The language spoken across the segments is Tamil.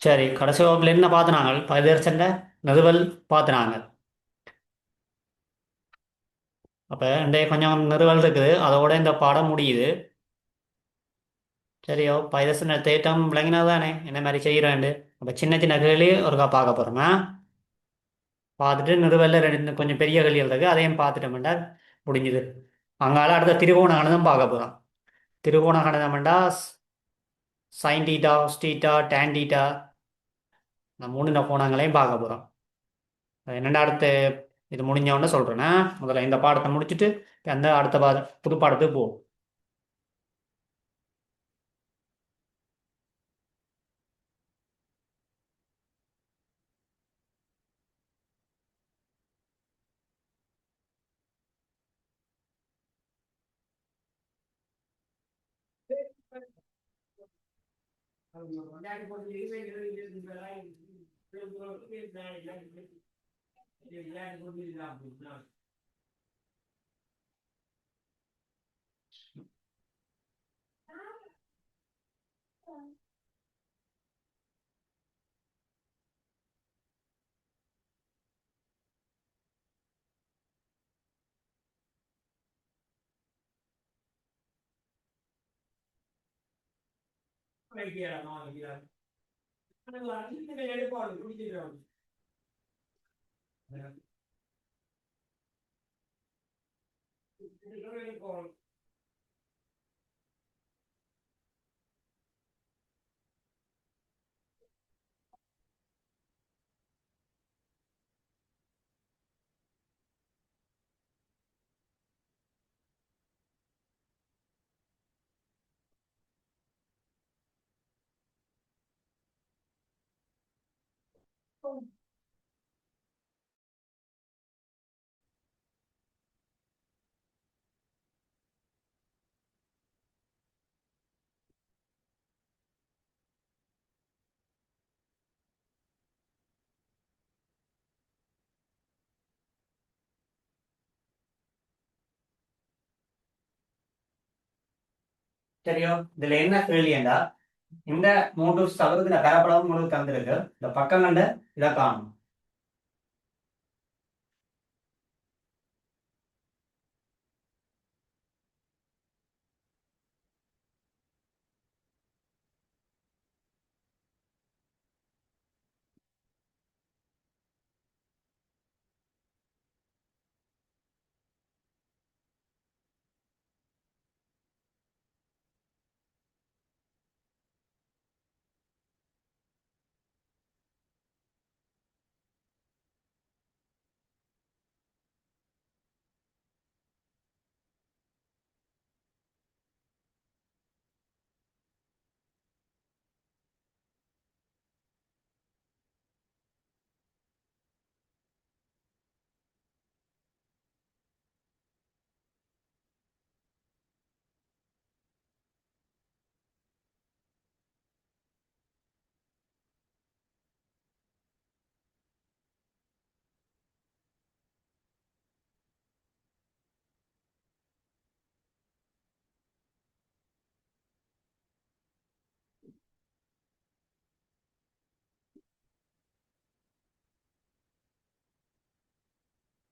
சரி, கடைசி வகுப்புல என்ன பார்த்துனாங்க? பதிதர்சன நிறுவல் பார்த்துனாங்க. அப்போ இன்றைய கொஞ்சம் நிறுவல் இருக்குது, அதோட இந்த பாடம் முடியுது. சரியோ, பதிதர்சன தேட்டம் விளங்கினா தானே என்ன மாதிரி செய்கிறேன்ட்டு. அப்போ சின்ன சின்ன கேள்வி ஒருக்கா பார்க்க போகிறோமா? பார்த்துட்டு நிறுவல்ல ரெண்டு கொஞ்சம் பெரிய கேள்விகள் இருக்குது, அதையும் பார்த்துட்டோம்னா முடிஞ்சுது. அங்கால அடுத்த திரிகோண கணிதம் பார்க்க போகிறோம். திரிகோண கணிதம்டா சைன் டீட்டா, ஸ்டீட்டா, டேன் டீட்டா, இந்த மூணு கோணங்களையும் பார்க்க போகிறோம். என்னென்ன அடுத்து இது முடிஞ்ச உடனே சொல்கிறேன்னா, முதல்ல இந்த பாடத்தை முடிச்சுட்டு அந்த அடுத்த புது பாடத்துக்கு போவோம். சரியோ, இதுல என்ன கேள்வியண்டா, இந்த மூன்று சதுரத்தின பரப்பளவு உங்களுக்கு தந்திருக்கு. இந்த பக்கம் கண்ட இதை காணும்.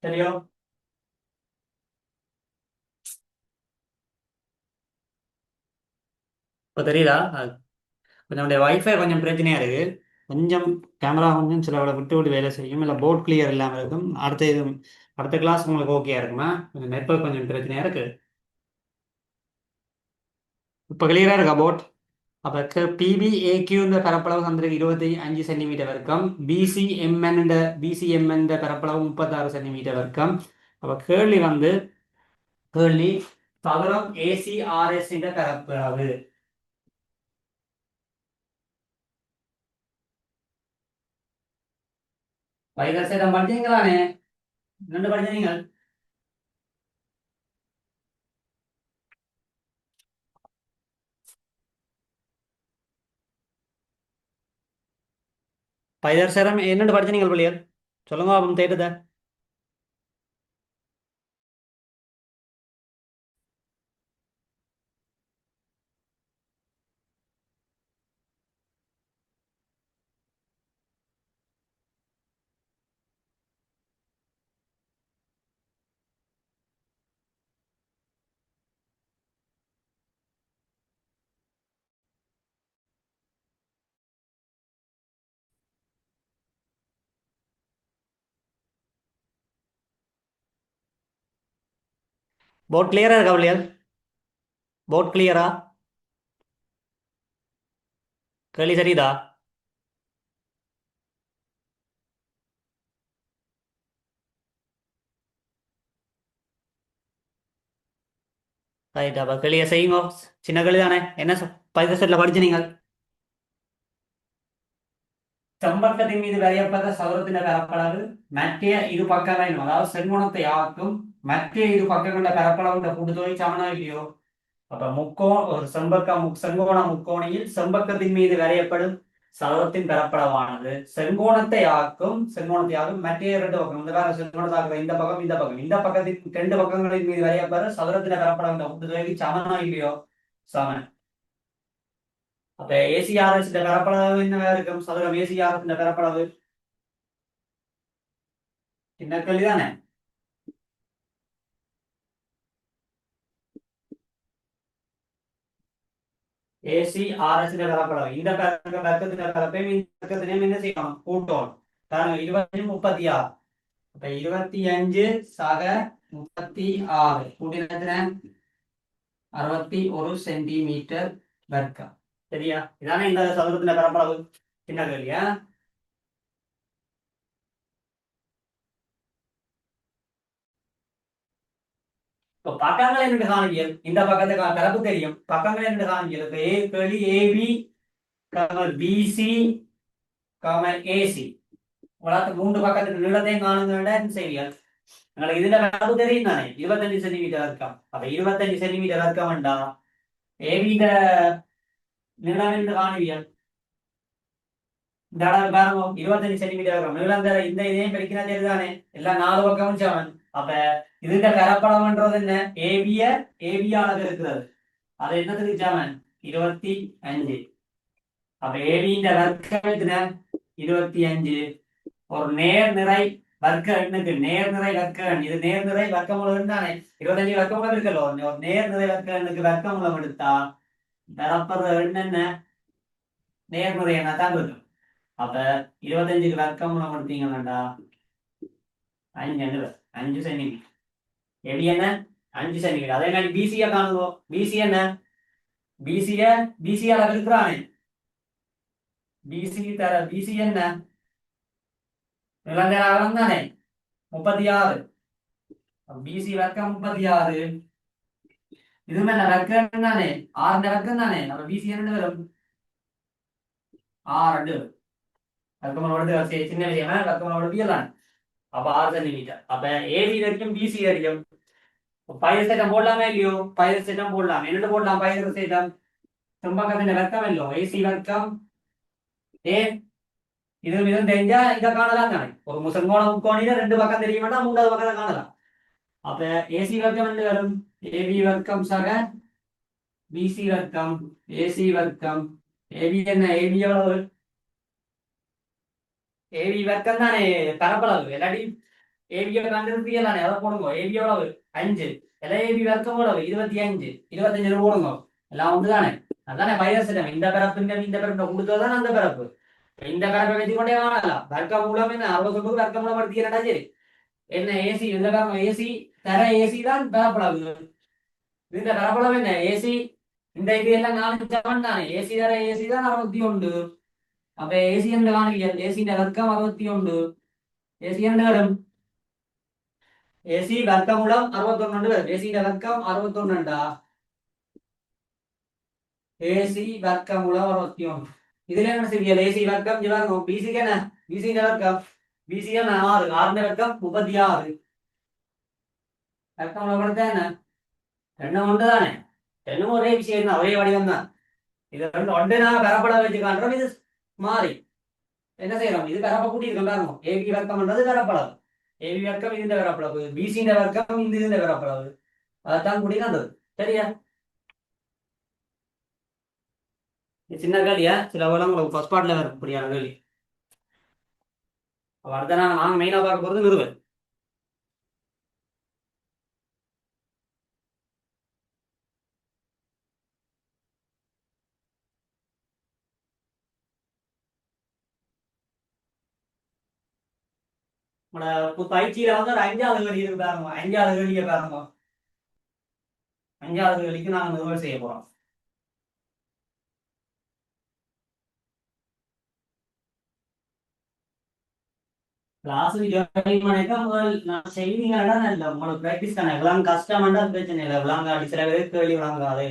சரியோ, இப்போ தெரியுதா? கொஞ்சம் நம்முடைய வைஃபை கொஞ்சம் பிரச்சனையா இருக்கு. கொஞ்சம் கேமரா கொஞ்சம் சில விட்டு விட்டு வேலை செய்யும், இல்லை போர்ட் கிளியர் இல்லாமல் இருக்கும். அடுத்த கிளாஸ் உங்களுக்கு ஓகேயா இருக்குமா? கொஞ்சம் நெட்வொர்க் கொஞ்சம் பிரச்சனையா இருக்கு. இப்போ கிளியரா இருக்கா போர்ட்? அப்போ பிபிஏக்யூ இந்த பரப்பளவு தந்திருக்கு 25 சென்டிமீட்டர் வர்க்கம். பிசிஎம்என் பரப்பளவு 36 சென்டிமீட்டர் வர்க்கம். அப்போ கேள்வி சதுரம் ஏசிஆர்எஸ் பரப்பளவு. வைகசேதம் படிச்சீங்களானே? ரெண்டு படிச்சீங்க. பைதர்சரம் என்னென்னு படிச்சீங்க பிள்ளையர்? சொல்லுங்க அப்போ தேடுத. போட் கிளியரா இருக்கா பிள்ளைகள்? போட் கிளியரா? கேள்வி சரிதா? ரைட், அப்போ கேள்வியை செய்யுங்க. சின்ன கேள்வி தானே. என்ன பதிவு செட்டில் படிச்சு நீங்கள்? செம்பக்கத்தின் மீது வரையப்பட்ட சதுரத்தின் பரப்பளவு மற்ற இரு பக்கங்களும், அதாவது செங்கோணத்தை ஆக்கும் மற்ற இரு பக்கங்கள பரப்பளவு கூட்டுத்தொகை சமனா இல்லையோ? அப்ப ஒரு செங்கோண முக்கோணியில் செம்பக்கத்தின் மீது வரையப்படும் சதுரத்தின் பரப்பளவானது செங்கோணத்தை ஆக்கும் மற்ற இரண்டு பக்கம், இந்த வேற செங்கோணத்தை ஆக்குற இந்த பக்கம் இந்த பக்கம், இந்த பக்கத்தின் ரெண்டு பக்கங்களின் மீது வரையப்படும் சதுரத்தின் பரப்பளவு கூட்டுத்தொகைக்கு சமனா இல்லையோ? சமன். அப்ப ஏசிஆர்எஸ் பரப்பளவு என்னவா இருக்கும்? சதுரம் ஏசிஆர்எஸ் பரப்பளவு சின்ன கேள்விதானே. ஏசிஆர்எஸ் பரப்பளவு இந்த பக்கத்தின் பரப்பையும் இந்த பக்கத்தினையும் என்ன செய்யணும்? கூட்டணும். காரணம் 20 36. அப்ப 25 சக 36 கூட்டின 61 சென்டிமீட்டர் வர்க்கம். சரியா? இதானே இந்த சதுரத்தின் பரப்பளவு. சின்ன கேள்வியா? இப்போ பக்கங்கள் என்று காணியல், இந்த பக்கத்துக்கு கலப்பு தெரியும். பக்கங்கள் என்று காணியல் இப்ப கேள்வி ஏபி பிசி ஏசி உலகத்து மூன்று பக்கத்துக்கு நீளத்தையும் காணுங்க செய்வியல். எங்களுக்கு இதுல கலப்பு தெரியும் தானே. 25 சென்டிமீட்டர் வர்க்கம். அப்ப 25 சென்டிமீட்டர் வர்க்கம் வேண்டா ஏபிட நீளம் என்று காணுவியல். இந்த அளவு பாருங்க, 25 சென்டிமீட்டர் வர்க்கம் நீளம் தர இந்த இதையும் பிரிக்கினா தெரியுதானே. எல்லாம் நாலு பக்கமும் சமன். அப்ப இதுல பரப்பளவுன்றது என்ன? ஏபியால இருக்கிறது. அது என்னத்துக்கு சமன்? 25. அப்ப ஏபியின் வர்க்கம் எத்தனை? 25. ஒரு நேர்நிறை வர்க்க எண்ணுக்கு நேர்நிறை வர்க்க எண், இது நேர்நிறை வர்க்கமூலம் தானே. 25 வர்க்கமூலம் இருக்கല്ലോ. ஒரு நேர்நிறை வர்க்க எண்ணுக்கு வர்க்கமூலம் எடுத்தா பரப்புற எண் என்ன? நேர்நிறை எண்ணா தான் இருக்கும். அப்ப 25க்கு வர்க்கமூலம் எடுத்தீங்கன்னா 5 சென்டிமீட்டர். எடி என்ன? 5 சென்டிமீட்டர். அதே மாதிரி பிசிய காணுவோம். பிசி என்ன? பிசிய பிசியால இருக்கிறானே. பிசி என்ன? நிலந்தர அகலம் தானே 36. பிசி வர்க்கம் 36. இதுமே வர்க்கம் தானே. 6 வர்க்கம் தானே. அப்ப பிசி என்ன வரும்? 6 வர்க்கமோடு சின்ன விஷயமா வர்க்கமோடு பியலாம். அப்ப 6 சென்டிமீட்டர். அப்ப ஏபி வரைக்கும் பிசி வரைக்கும் பயிர் சேட்டம் போடலாமே இல்லையோ? பயிர் சேட்டம் போடலாம். என்னென்னு போடலாம் பயிர் சேட்டம்? செம்பக்கத்தின் வர்க்கம் இல்லையோ? ஏசி வர்க்கம் ஏ இதுவும் தெரிஞ்சா இதை காணலாம் தானே. ஒரு முசங்கோண முக்கோணில ரெண்டு பக்கம் தெரிய வேண்டாம், மூன்றாவது பக்கத்தை காணலாம். அப்ப ஏசி வர்க்கம் என்ன வரும்? ஏபி வர்க்கம் சக பிசி வர்க்கம் ஏசி வர்க்கம். ஏபி என்ன? ஏபி எவ்வளவு? ஏபி வர்க்கம் தானே பரப்பளவு. இல்லாட்டி ஏபியை கண்டுபிடிக்கலானே. அதை போடுங்க. ஏபி எவ்வளவு? 5. எல்லாம் ஏபி வர்க்கம் எவ்வளவு? 25. 25 போடுங்க. எல்லாம் ஒன்று தானே. அதானே வைரஸ். இந்த பரப்பு இந்த பரப்பு கொடுத்ததுதான் அந்த பரப்பு. இந்த பரப்பை வச்சு கொண்டே காணலாம். வர்க்க மூலம் என்ன? 60 வர்க்க மூலம் எடுத்துக்கிறா சரி. என்ன ஏசி இந்த ஏசி தர ஏசி தான் பரப்பளவு. இந்த பரப்பளவு என்ன? ஏசி இந்த இது எல்லாம் 4 சமன் தானே. ஏசி தர ஏசி தான் 61. அப்ப ஏசி என்று காணுவீர்கள். ஏசிന്റെ வர்க்கம் 61. ஏசி என்ன வரும்? ஏசி வர்க்கமூலம் 61 வரும். ஏசிന്റെ வர்க்கம் 61. ஏசி வர்க்கமூலம் 61. இதுல என்ன செய்யல? ஏசி வர்க்கம் ஜீவாங்க. பிசிக்கு என்ன? பிசிന്റെ வர்க்கம் பிசி என்ன? 6. 6 வர்க்கம் 36. வர்க்கம் என்ன? ரெண்டும் ஒன்று தானே. ரெண்டும் ஒரே விஷயம் தான், ஒரே வடிவம் தான். இது ரெண்டு ஒன்று நான் பரப்பளவு வச்சு காண்றோம். இது மாறி என்ன செய்யறோம்? இது பரப்ப கூட்டி இருக்கோம் பாருங்க. ஏபி வர்க்கம்ன்றது பரப்பளவு. ஏபி வர்க்கம் இந்த பரப்பளவு, பிசிന്റെ வர்க்கம் இந்த பரப்பளவு. அதைத்தான் கூட்டி காண்றது. சரியா? சின்ன கேள்வியா? சில உங்களுக்கு ஃபர்ஸ்ட் பார்ட்ல வரும் இப்படியான கேள்வி. அடுத்த நாங்க மெயினா பார்க்க போறது நிறுவல். பயிற்சியில வந்து ஒரு 5வது கேள்வி இருக்கு பாருங்க. 5வது கேள்வியை பாருங்க. 5வது கேள்விக்கு நாங்கள் நிறுவல் செய்ய போறோம். கிளாஸ் முதல் நான் செய்வீங்கன்னா இல்லை உங்களுக்கு ப்ராக்டிஸ் தானே எவ்வளவு கஷ்டமாண்டா பிரச்சனை இல்லை விளாங்காடி சில பேருக்கு கேள்வி விளாங்காது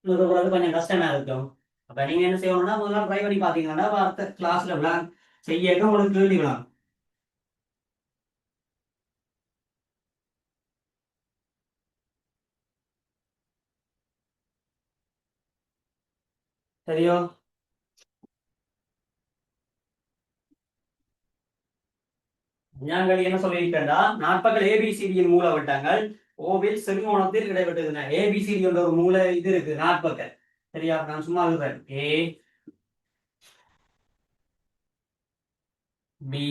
நிறுவுறது கொஞ்சம் கஷ்டமா இருக்கும். அப்ப நீங்க என்ன செய்யணும்னா முதல்ல ட்ரை பண்ணி பாத்தீங்கன்னா அடுத்த கிளாஸ்ல விளாங் செய்ய உங்களுக்கு கேள்வி விளாங்க. சரியோ? ஞான்களி என்ன சொல்லியிருக்கேன்டா நாட்பகல் ஏபிசிடியின் மூல விட்டங்கள் ஓவில் செங்கோணத்தில் இடைப்பட்டதுன்னா ஏபிசிடி என்ற ஒரு மூல இது இருக்கு நாட்பகல். சரியா? நான் சும்மா இருக்கிறேன். ஏ பி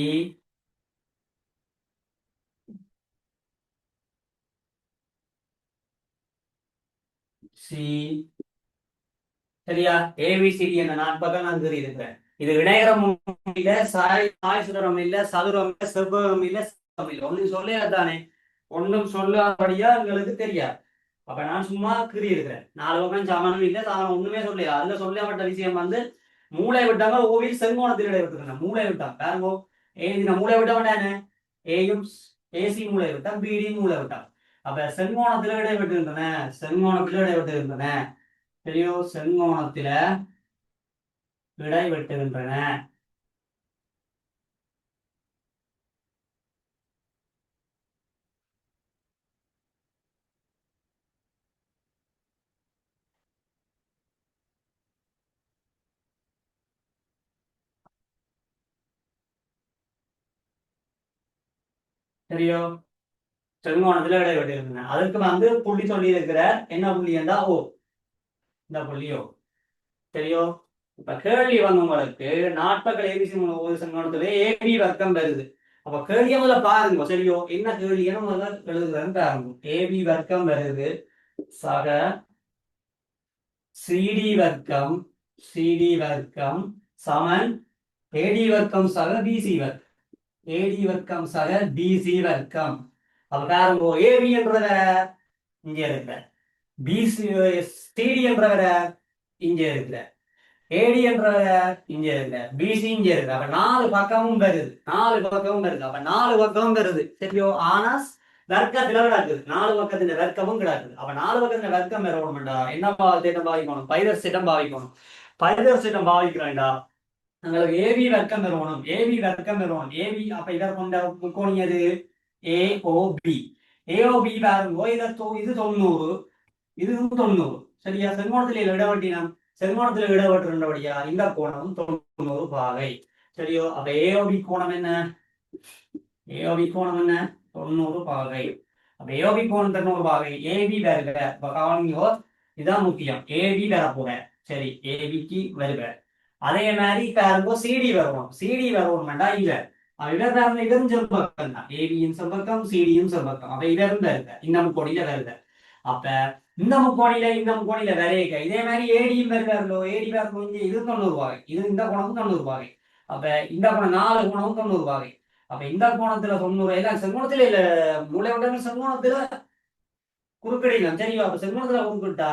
சி. சரியா? ஏபிசிடி என்ற நாட்பகல் நான் இருக்கிறேன். இது இணையரம் இல்ல சாய் சுடரம் இல்ல சதுரம் இல்ல செவ்வகம் இல்ல இல்லை ஒன்னும் சொல்லாதானே ஒன்றும் சொல்லாதபடியா எங்களுக்கு தெரியாது. அப்ப நான் சும்மா கீறி இருக்கிறேன் 4 பக்கம் சமனம் இல்லை சாதனம் ஒண்ணுமே சொல்லியா அதுல சொல்லப்பட்ட விஷயம் வந்து மூளை விட்டாங்க ஓவில் செங்கோணத்தில் இடை விட்டுருக்கேன் மூளை விட்டான் பாருங்க. நான் மூளை விட்ட வேண்டானே ஏயும் ஏசி மூளை விட்டான் பிடி மூளை விட்டான். அப்ப செங்கோணத்துல இடை விட்டுகின்றன செங்கோணத்துல இடை விட்டுகின்றன. சரியோ? செங்கோணத்தில இடை வெட்டுகின்றன. சரியோ? செங்கோணத்துல இடை வெட்டுகின்றன. அதுக்கு வந்து புள்ளி சொல்லி இருக்கிற என்ன புள்ளி என்றா ஓ இந்த புள்ளியோ. சரியோ? இப்ப கேள்வி வந்து உங்களுக்கு நாட்பகல் ஏபிசி ஒரு செங்கோணத்துல ஏபி வர்க்கம் வருது. அப்ப கேள்விய முதல்ல பாருங்க. சரியோ? என்ன கேள்வின்னு முதல்ல எழுதுறேன்னு பாருங்க. ஏபி வர்க்கம் வருது சக சிடி வர்க்கம் சிடி வர்க்கம் சமன் ஏடி வர்க்கம் சக பிசி வர்க்கம் ஏடி வர்க்கம் சக பிசி வர்க்கம். அப்ப பாருங்க ஏபி என்றத இங்க இருக்கிற பிசி சிடி என்றவர இங்க இருக்கிற ஏடி என்றவர இங்க இருக்கிற பிசி இங்க இருக்கு. அப்ப 4 பக்கமும் வருது 4 பக்கமும் வருது. அப்ப 4 பக்கமும் வருது. சரியோ? ஆனா வர்க்கத்துல கிடக்குது 4 பக்கத்துல வர்க்கமும் கிடக்குது. அப்ப 4 பக்கத்துல வர்க்கம் வரணும்டா என்ன திட்டம் பாவிக்கணும் பைதர் சிட்டம் பாவிக்கணும். பைதர் சிட்டம் பாவிக்கிறேன்டா உங்களுக்கு ஏபி வர்க்கம் வரணும் ஏபி வர்க்கம் வரணும் ஏபி. அப்ப இதை கொண்ட முக்கோணியது ஏஓபி ஏஓபி பாருங்க இது 90 இது 90. சரியா? செங்கோணத்தில் இடவட்டினம் செங்கோணத்தில் இடவட்டுபடியா இந்த கோணமும் 90 பாகை. சரியோ? அப்ப ஏஓபி கோணம் என்ன ஏஓபி கோணம் என்ன 90 பாகை. அப்ப ஏஓபி கோணம் 90 பாகை. ஏபி வருக கவனிங்கோ இதுதான் முக்கியம். ஏபி வரப்போற சரி ஏபிக்கு வருக. அதே மாதிரி பாருங்க சிடி வரணும் சிடி வரணும்டா இல்ல இவர் பாருங்க இவரும் செம்பக்கம் தான் ஏபியும் செம்பக்கம் சிடியும் செம்பக்கம். அப்ப இவரும் வருக இந்த முக்கோணியில வருக. அப்ப இந்த முக்கோணியில வரையக இதே மாதிரி ஏடியும் வருவார்களோ ஏடி வரணும் இங்க இது 90 பாகை இது இந்த கோணமும் 90 பாகை. அப்ப இந்த கோணம் 4 கோணமும் 90 பாகை. அப்ப இந்த கோணத்துல 90 எல்லாம் செங்கோணத்துல இல்ல மூளை விட்டங்கள் செங்கோணத்துல குறுக்கடிக்கலாம். சரியா? அப்ப செங்கோணத்துல குறுக்கிட்டா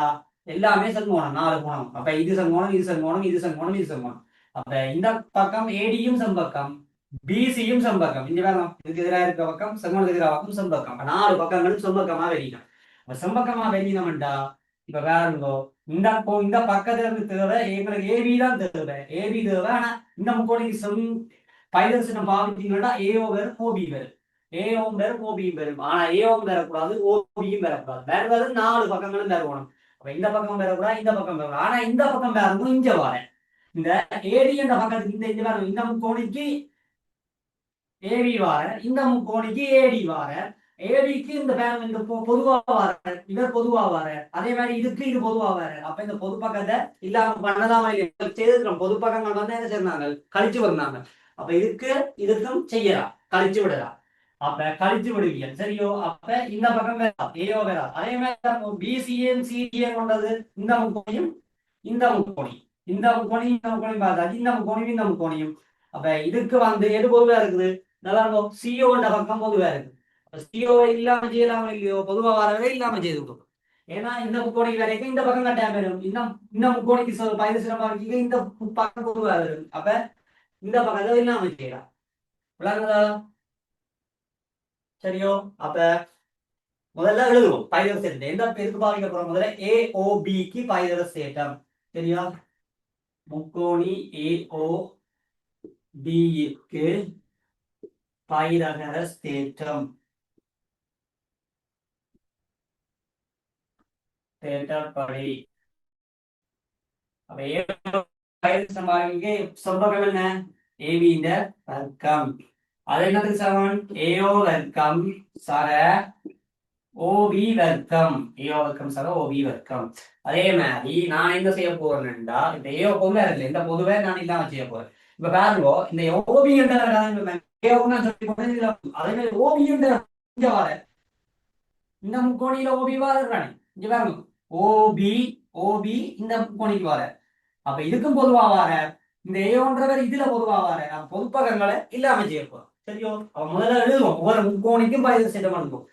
எல்லாமே செங்கோணம் 4 கோணம். அப்ப இது செங்கோணம் இது செங்கோணம் இது செங்கோணம் இது செங்கோணம். அப்ப இந்த பக்கம் ஏடியும் செம்பக்கம் பிசியும் செம்பக்கம் இங்க வேணும் இதுக்கு எதிராக இருக்க பக்கம் செங்கோணத்துக்கு எதிராக பக்கம் செம்பக்கம். அப்ப 4 பக்கங்களும் செம்பக்கமா வெளியிடும். அப்ப செம்பக்கமா வெளியினோம்டா இப்ப வேறுங்கோ இந்த பக்கத்துல இருந்து தேவை எங்களுக்கு ஏபி தான் தேவை ஏபி தேவை. ஆனா இந்த முக்கோணிக்கு பைதர்சனம் பாவிட்டீங்கன்னா ஏஓ வரும் ஓபி வரும் ஏஓம் வரும் ஓபியும் வரும். ஆனா ஏஓம் வரக்கூடாது ஓபியும் வரக்கூடாது. வருவது 4 பக்கங்களும் வரணும். அப்ப இந்த பக்கம் வரக்கூடாது இந்த பக்கம் வரக்கூடாது. ஆனா இந்த பக்கம் வரணும் இங்க வர இந்த ஏடி என்ற பக்கத்துக்கு இந்த வரும் இந்த முக்கோணிக்கு ஏபி வார இந்த முக்கோணிக்கு ஏடி வார ஏடிக்கு இந்த பேரம் இந்த பொதுவா வார இவர் பொதுவா வார அதே மாதிரி இதுக்கு இது பொதுவா வார. அப்ப இந்த பொது பக்கத்தை இல்லாம பண்ணதாம செய்திருக்கிறோம். பொது பக்கங்கள் வந்து என்ன செய்றாங்க கழிச்சு வந்தாங்க. அப்ப இதுக்கும் செய்யலாம் கழிச்சு விடலாம். அப்ப கழிச்சு விடுவீங்க. சரியோ? அப்ப இந்த பக்கம் ஏயோ வேறா அதே மாதிரி பிசிஎம் சிடிஏ கொண்டது இந்த முக்கோணியும் இந்த முக்கோணி இந்த முக்கோணி இந்த முக்கோணி பார்த்தாச்சு இந்த முக்கோணியும் இந்த முக்கோணியும். அப்ப இதுக்கு வந்து எது பொதுவா இருக்குது நல்லா இருக்கும் சிஓ பக்கம் பொதுவா இருக்கு. சிஓ இல்லாம செய்யலாம இல்லையோ பொதுவா வரவே இல்லாம செய்து விடும். ஏன்னா இந்த முக்கோணிக்கு வரைக்கும் இந்த பக்கம் கட்டாயம் வரும். இன்னும் இன்னும் முக்கோணிக்கு பயிர் சிரமம் இருக்கு, இந்த பக்கம் பொதுவா வரும். அப்ப இந்த பக்கத்தை இல்லாம செய்யலாம். விளங்குதா? சரியோ? அப்ப முதல்ல எழுதுவோம் பைதர் சேட்டம். எந்த பேருக்கு பாவிக்க போறோம்? முதல்ல ஏஓபிக்கு பைதர் சேட்டம். சரியா? முக்கோணி ஏஓபிக்கு பைதகரஸ் தேற்றம். தேற்றப்படி அப்ப செவ்வகம் என்ன? ஏபியின் வர்க்கம். அது என்னத்துக்கு சமம்? ஏஓ வர்க்கம் சர ஓபி வர்க்கம். ஏஓ வர்க்கம் சர ஓபி வர்க்கம். அதே மாதிரி நான் என்ன செய்ய போறேன்டா, இந்த ஏஓ பொதுவா இருக்குல்ல, இந்த பொதுவை நான் இல்லாம செய்ய போறேன். இப்ப பாருங்க, இந்த ஓபி என்ற சொல்லி போறேன். அதே மாதிரி ஓபி என்ற இங்க வர இந்த முக்கோணியில ஓபி வர்றானே, இங்க பாருங்க, ஓபி ஓபி இந்த முக்கோணிக்கு வர. அப்ப இதுக்கும் பொதுவா வர, இந்த ஏன்றவர் இதுல பொதுவா வர. நான் பொதுப்பகங்களை இல்லாம செய்ய போறோம். சரியோ? அவ முதல்ல எழுதுவோம், ஒவ்வொரு முக்கோணிக்கும் பயிர் சேட்டம் பண்ணுவோம்.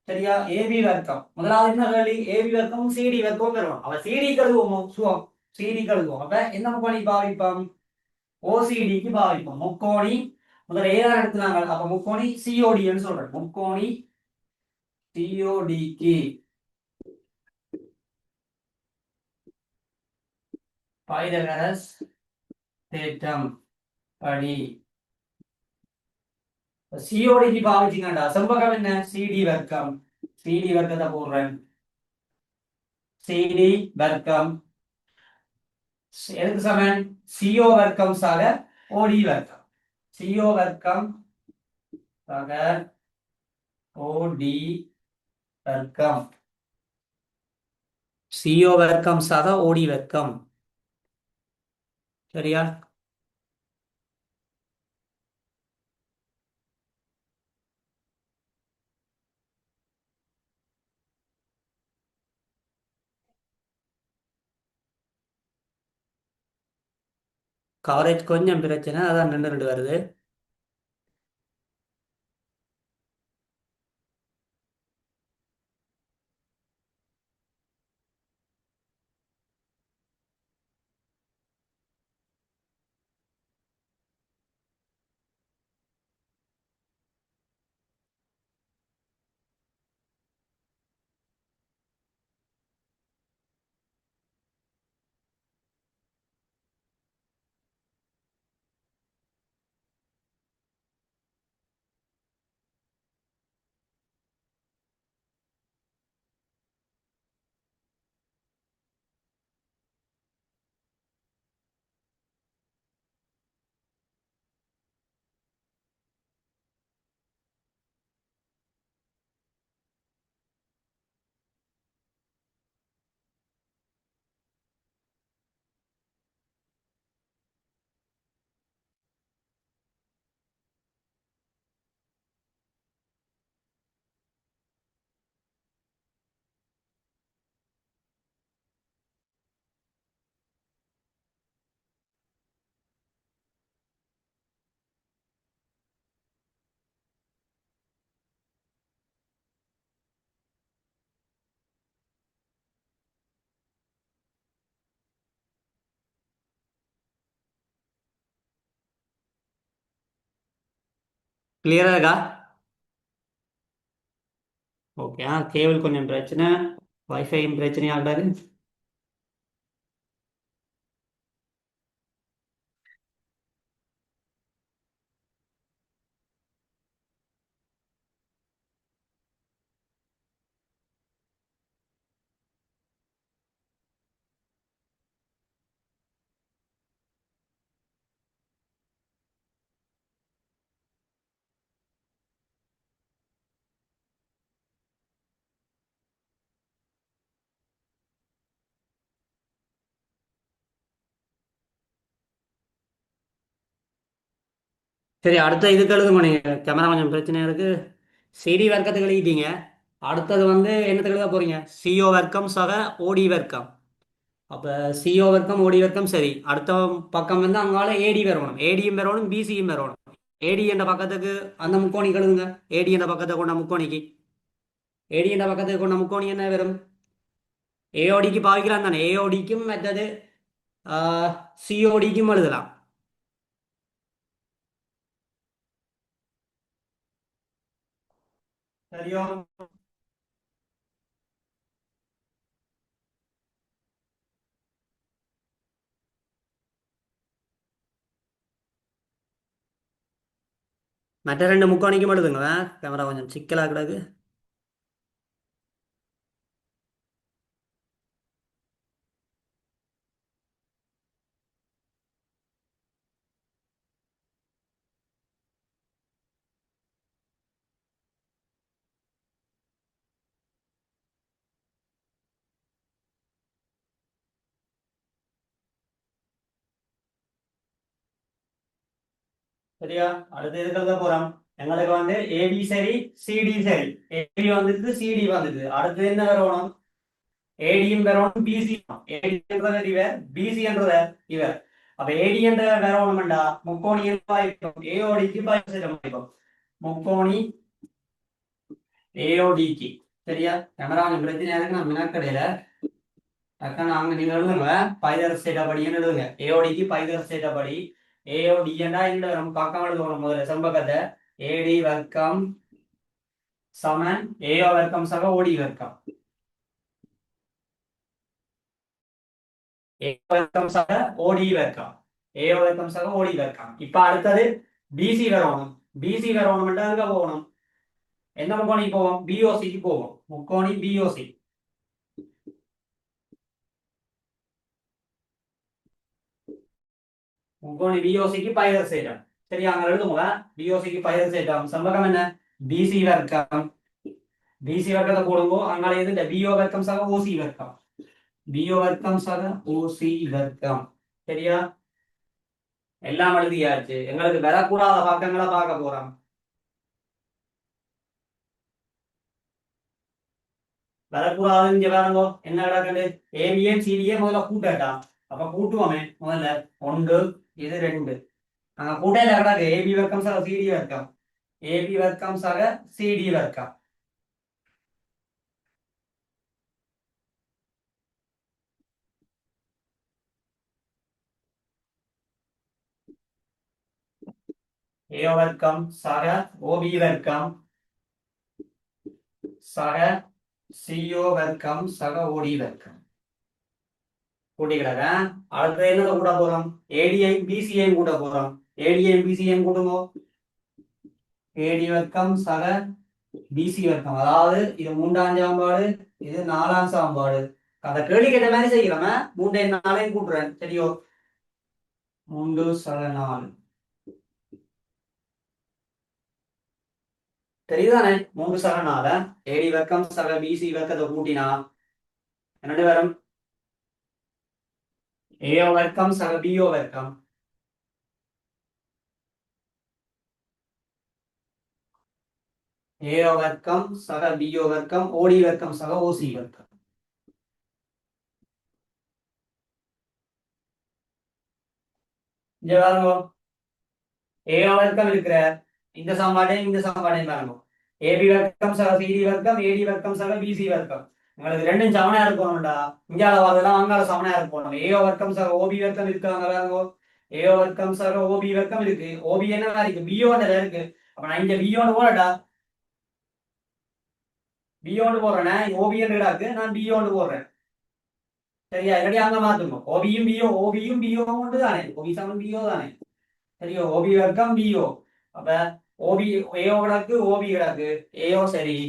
சரியா? ஏபி வர்க்கம். முதலாவது என்ன கேள்வி? ஏபி வர்க்கம் சிடி வர்க்கம் பெறுவோம். அவ சிடி கழுவுவோம், சுவம் சிடி கழுவுவோம். அப்ப எந்த முக்கோணி பாவிப்போம்? ஓசிடிக்கு பாவிப்போம். முக்கோணி முதல்ல ஏதான் எடுத்துனாங்க. அப்ப முக்கோணி சிஓடின்னு சொல்றேன். முக்கோணி சிஓடிக்கு பைதகரஸ் தேற்றம் படி சிஓடிக்கு பாவிச்சிங்கடா. செம்பகம் என்ன? சிடி வர்க்கம். சிடி வர்க்கத்தை போடுறேன். சிடி வர்க்கம் எதுக்கு சமன்? சிஓ வர்க்கம் சக ஓடி வர்க்கம். சிஓ வர்க்கம் சக ஓடி வர்க்கம். சிஓ வர்க்கம் சக ஓடி வர்க்கம். சரியா? கவரேஜ் கொஞ்சம் பிரச்சனை, அதான் 2 வருது. கிளியரா இருக்கா? ஓகே. கேபிள் கொஞ்சம் பிரச்சனை, வைஃபையும் பிரச்சனையாகாது. சரி, அடுத்த இதுக்கு எழுதுங்க. நீங்க கேமரா கொஞ்சம் பிரச்சனையா இருக்கு. சிடி வர்க்கத்துக்கு எழுதிட்டீங்க. அடுத்தது வந்து என்னத்துக்கு எழுத போறீங்க? சிஓ வர்க்கம் சக ஓடி வர்க்கம். அப்ப சிஓ வர்க்கம் ஓடி வர்க்கம். சரி, அடுத்த பக்கம் வந்து அங்கால ஏடி வரணும். ஏடியும் வரணும், பிசியும் வரணும். ஏடி என்ற பக்கத்துக்கு அந்த முக்கோணி எழுதுங்க. ஏடி என்ற பக்கத்தை கொண்ட முக்கோணிக்கு, ஏடி என்ற பக்கத்துக்கு கொண்ட முக்கோணி என்ன வரும்? ஏஓடிக்கு பாவிக்கலாம் தானே, ஏஓடிக்கும் மற்றது சிஓடிக்கும் எழுதலாம். சரியோ? மற்ற ரெண்டு முக்கோணிக்கும் எழுதுங்க. கேமரா கொஞ்சம் சிக்கலாக கிடக்கு. சரியா? அடுத்து எதுக்கு எழுத போறோம்? எங்களுக்கு வந்து ஏபி சரி, சிடி சரி. ஏபி வந்துட்டு, சிடி வந்துட்டு. அடுத்து என்ன வரணும்? ஏடியும் வரணும், பிசி. ஏடி என்றது இவர், பிசி என்றது இவர். அப்ப ஏடி என்ற வரணும்டா முக்கோணி பாய்க்கும், ஏஓடிக்கு பாய்க்கும். முக்கோணி ஏஓடிக்கு. சரியா? கேமரா பிரச்சனை இருக்கு, நான் மினக்கடையில டக்குன்னு அங்க நீங்க எழுதுங்க. பைதர் சேட்டப்படின்னு எழுதுங்க. ஏஓடிக்கு பைதர் சேட்டப்படி. ஏஓடி என்றா இந்த நம்ம பக்கம் எழுதுவோம். முதல்ல செம்பக்கத்தை ஏடி வர்க்கம் சமன் ஏஓ வர்க்கம் சக ஓடி வர்க்கம். ஏஓ வர்க்கம் சக ஓடி வர்க்கம். ஏஓ வர்க்கம் சக ஓடி வர்க்கம். இப்ப அடுத்தது பிசி வரணும். பிசி வரணும்னா அங்க போகணும். எந்த முக்கோணிக்கு போவோம்? பிஓசிக்கு போவோம். முக்கோணி பிஓசி. முக்கோணி பிஓசிக்கு பைதர் சேட்டம். சரியா? அங்க எழுதுங்க. பிஓசிக்கு பைதர் சேட்டம். சம்பகம் என்ன? பிசி வர்க்கம். பிசி வர்க்கத்தை போடுங்கோ. அங்கால எது? பிஓ வர்க்கம் சக ஓசி வர்க்கம். பிஓ வர்க்கம் சக ஓசி வர்க்கம். சரியா? எல்லாம் எழுதியாச்சு. எங்களுக்கு வரக்கூடாத பக்கங்களை பார்க்க போறோம். வரக்கூடாது இங்க பாருங்க. என்ன கிடக்குது? ஏபிஏ சிடிஏ முதல்ல கூட்டட்டான். அப்ப கூட்டுவோமே முதல்ல. ஒன்று, இது ரெண்டு. அங்க கூட்டையில கிடக்கு ஏபி வர்க்கம் சக சிடி வர்க்கம். ஏபி வர்க்கம் சக சிடி வர்க்கம். ஏ வர்க்கம் சக ஓபி வர்க்கம் சக சிஓ வர்க்கம் சக ஓடி வர்க்கம். கூட்டிக்கிறாங்க. அடுத்து என்னது கூட போறோம்? ஏடிஐ பிசிஐ கூட போறோம். ஏடிஐ பிசிஐ கூட்டுங்க. ஏடி வர்க்கம் சக பிசி வர்க்கம். அதாவது இது மூன்றாம் சாம்பாடு, இது நாலாம் சாம்பாடு. அந்த கேள்வி கேட்ட மாதிரி செய்கிறோம். மூன்றையும் நாளையும் கூட்டுறேன். சரியோ? மூன்று சக நாலு. தெரியுதானே? மூன்று சக நாலு. ஏடி வர்க்கம் சக பிசி வர்க்கத்தை கூட்டினா என்னண்டு வரும்? ஏஓ வர்க்கம் சக பிஓ வர்க்கம். ஏஓ வர்க்கம் சக பிஓ வர்க்கம் ஓடி வர்க்கம் சக ஓசி வர்க்கம். இங்க பாருங்க. ஏஓ வர்க்கம் இருக்கிற இந்த சமன்பாட்டையும் இந்த சமன்பாட்டையும் பாருங்க. ஏபி வர்க்கம் சக சிடி வர்க்கம், ஏடி வர்க்கம் சக பிசி வர்க்கம். உங்களுக்கு ரெண்டும் சமனா இருக்கணும்டா. இங்கால வரதெல்லாம் அங்கால சமனா இருக்கணும். ஏஓ வர்க்கம் சக ஓபி வர்க்கம் இருக்காங்க பாருங்க. ஏஓ வர்க்கம் சக ஓபி வர்க்கம் இருக்கு. ஓபி என்ன இருக்கு? பிஓன்னு இருக்கு. அப்ப நான் இங்க பிஓன்னு போடட்டா. பிஓன்னு போடுறேன். ஓபின்னு இருக்கு, நான் பிஓன்னு போடுறேன். சரியா? இல்லாட்டி அங்க மாத்துங்க. ஓபியும் பிஓ, ஓபியும் பிஓ கொண்டு தானே. ஓபி சமன் பிஓ தானே. சரியோ? ஓபி வர்க்கம் பிஓ. அப்ப ஓபி ஏஓ கிடக்கு, ஓபி கிடக்கு. ஏஓ சரி.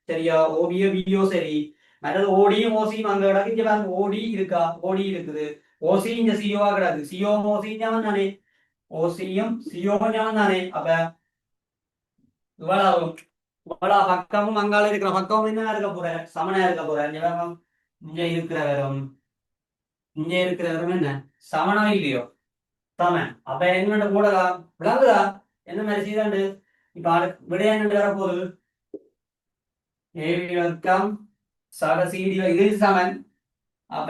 சரியா? ஓபியோ பிஓ சரி. மற்றது ஓடியும் ஓசியும் அங்க கிடக்கு. இங்க பாருங்க, ஓடி இருக்கா? ஓடி இருக்குது. ஓசி இங்க சிஓவா கிடக்கு. சிஓ ஓசி ஞாபகம் தானே. ஓசியும் சிஓ ஞாபகம் தானே. அப்ப இவ்வளவு இவ்வளவு பக்கமும் அங்கால இருக்கிற பக்கமும் என்ன இருக்க போற? சமனா இருக்க போற. இங்க இருக்கிற வெறும், இங்க இருக்கிற வெறும் என்ன? சமனா இல்லையோ? சமன். அப்ப எங்கன்னு கூடலாம் விளங்குதா? என்ன மாதிரி செய்தாண்டு? இப்ப விட என்ன வரப்போகுது? ஏபி வர்க்கம் சக சிடி இது சமன். அப்ப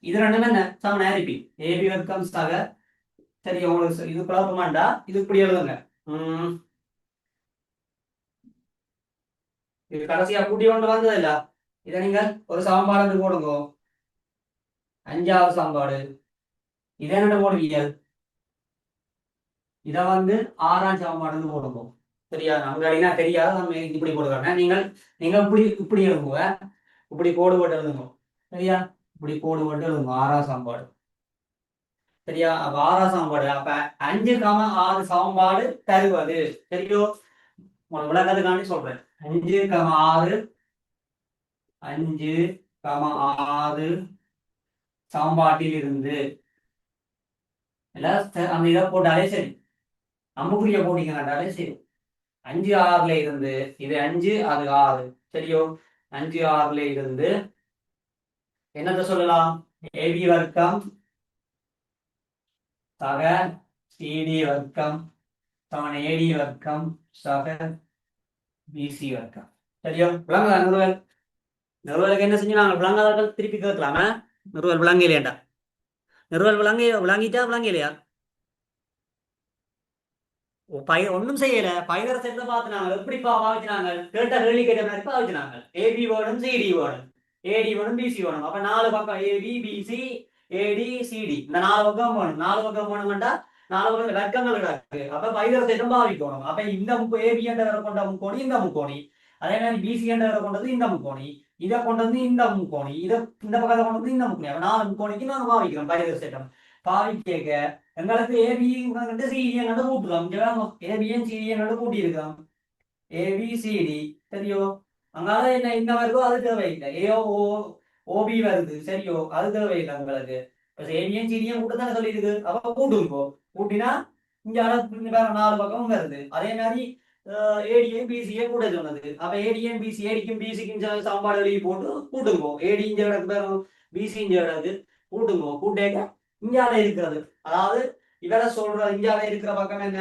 இது ரெண்டும் என்ன? சமன் ஆரிப்பி. ஏபி வர்க்கம் சக. சரி, உங்களுக்கு இது குழப்பமாண்டா இது இப்படி எழுதுங்க. உம் இது கடைசியா கூட்டி கொண்டு வந்தது இல்ல. இதை நீங்கள் ஒரு சமன்பாடு போடுங்க. அஞ்சாவது சமன்பாடு. இதை என்ன போடுவீங்க? இதை ஆறாம் சமன்பாடுன்னு போடுவோம். சரியா? நமக்கு தெரியாது, நம்ம இப்படி போடுறோம். நீங்கள் நீங்கள் இப்படி இப்படி எழுதுங்க, இப்படி கோடு போட்டு எழுதுங்க. சரியா? இப்படி கோடு போட்டு எழுதுங்க ஆறாம் சமன்பாடு. சரியா? அப்ப ஆறாம் சமன்பாடு. அப்ப 5,6 சமன்பாடு தருவது. சரியோ? உங்களுக்கு விளக்கத்துக்காண்டி சொல்றேன். 5,6 5,6 சமன்பாட்டில் இருந்து அந்த இதை போட்டாலே சரி, அம்புக்குரிய போட்டிங்கன்னாலே சரி. 5,6ல இருந்து இது 5 அது 6. சரியோ? 5,6ல இருந்து என்னத்தை சொல்லலாம்? ஏபி வர்க்கம் சக சிடி வர்க்கம் சமன் ஏடி வர்க்கம் சக பிசி வர்க்கம். சரியோ? விளங்குதா நிறுவல்? நிறுவலுக்கு என்ன செஞ்சு நாங்கள் விளங்காதவர்கள் திருப்பி கேட்கலாமா? நிறுவல் விளங்க இல்லையாண்டா? நிறுவல் விளங்கிட்டா விளங்க இல்லையா? ஒன்றும் செய்யல. பைதர செட்ல பார்த்துனாங்க. எப்படி பாவிச்சினாங்க? கேட்ட கேள்வி கேட்ட மாதிரி பாவிச்சினாங்க. ஏபி வேணும், சிடி வேணும், ஏடி வேணும், பிசி வேணும். அப்ப 4 பக்கம் ஏபி பிசி ஏடி சிடி, இந்த 4 பக்கம் வேணும். 4 பக்கம் வேணும்டா 4 பக்கம் வர்க்கங்கள் கிடக்கு. அப்ப பைதர செட்டும் பாவிக்கணும். அப்ப இந்த ஏபி என்ற கொண்ட முக்கோணி இந்த முக்கோணி, அதே மாதிரி பிசி என்ற கொண்டது இந்த முக்கோணி, இதை கொண்டு வந்து இந்த முக்கோணி, இதை இந்த பக்கத்தை கொண்டு வந்து இந்த முக்கோணி. அப்ப 4 முக்கோணிக்கு நாங்கள் பாவிக்கிறோம். பைதர செட்டம் பாவிக்க எங்களுக்கு ஏபி சிடியை கண்டு கூட்டுறோம். ஏபியும் சிடியை கண்டு கூட்டி இருக்கோம். ஏபிசிடி. சரியோ? அங்கால என்ன இந்த வருதோ அது தேவையில்லை. ஏஓ ஓபி வருது. சரியோ? அது தேவையில்லை உங்களுக்கு. ஏபியும் சிடியும் கூட்ட தானே சொல்லியிருக்கு. அப்ப கூட்டுங்கோ. கூட்டினா இங்க வேற 4 பக்கமும் வருது. அதே மாதிரி ஏடியும் பிசியை கூட சொன்னது. அப்ப ஏடியும் பிசி, ஏடிக்கும் பிசிக்கும் சமன்பாடு எழுதி போட்டு கூட்டுங்கோ. ஏடி இங்க கிடக்கு, பிசி இங்க கிடக்கு, கூட்டுங்கோ. கூட்டேக்க இந்தியாவில இருக்கிறது, அதாவது இவரை சொல்ற இந்தியாவில இருக்கிற பக்கம் என்ன?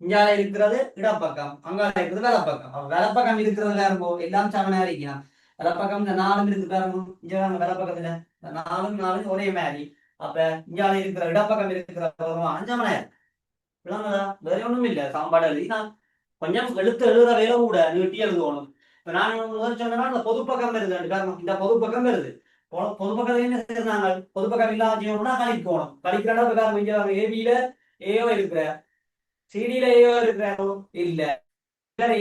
இந்தியாவில இருக்கிறது இடப்பக்கம், அங்கால இருக்கிறது வலப்பக்கம். வலப்பக்கம் இருக்கிறது வேறுங்கோ, எல்லாம் சமனா இருக்கணும். வலப்பக்கம் இந்த 4 இருக்கு பாருங்க. இங்க வலப்பக்கத்துல 4 ஒரே மாதிரி. அப்ப இந்தியாவில இருக்கிற இடப்பக்கம் இருக்கிற சமனா விளங்குதா? வேற ஒண்ணும் இல்லை. சாம்பாடு எழுதி நான் கொஞ்சம் எழுதுற வேலை கூட நீட்டி எழுதுவோம். இப்ப நான் முதல் சொன்னா இந்த பொதுப்பக்கம் வருது காரணம், இந்த பொதுப்பக்கம் வருது. பொதுப்பக்கத்துல என்ன செய்யறாங்க? பொதுப்பக்கம் இல்லாம கழிக்கணும். கழிக்கிறா இங்க ஏபியில ஏஓ இருக்கிற, சிடியில ஏஓ இருக்கிறாரோ இல்ல.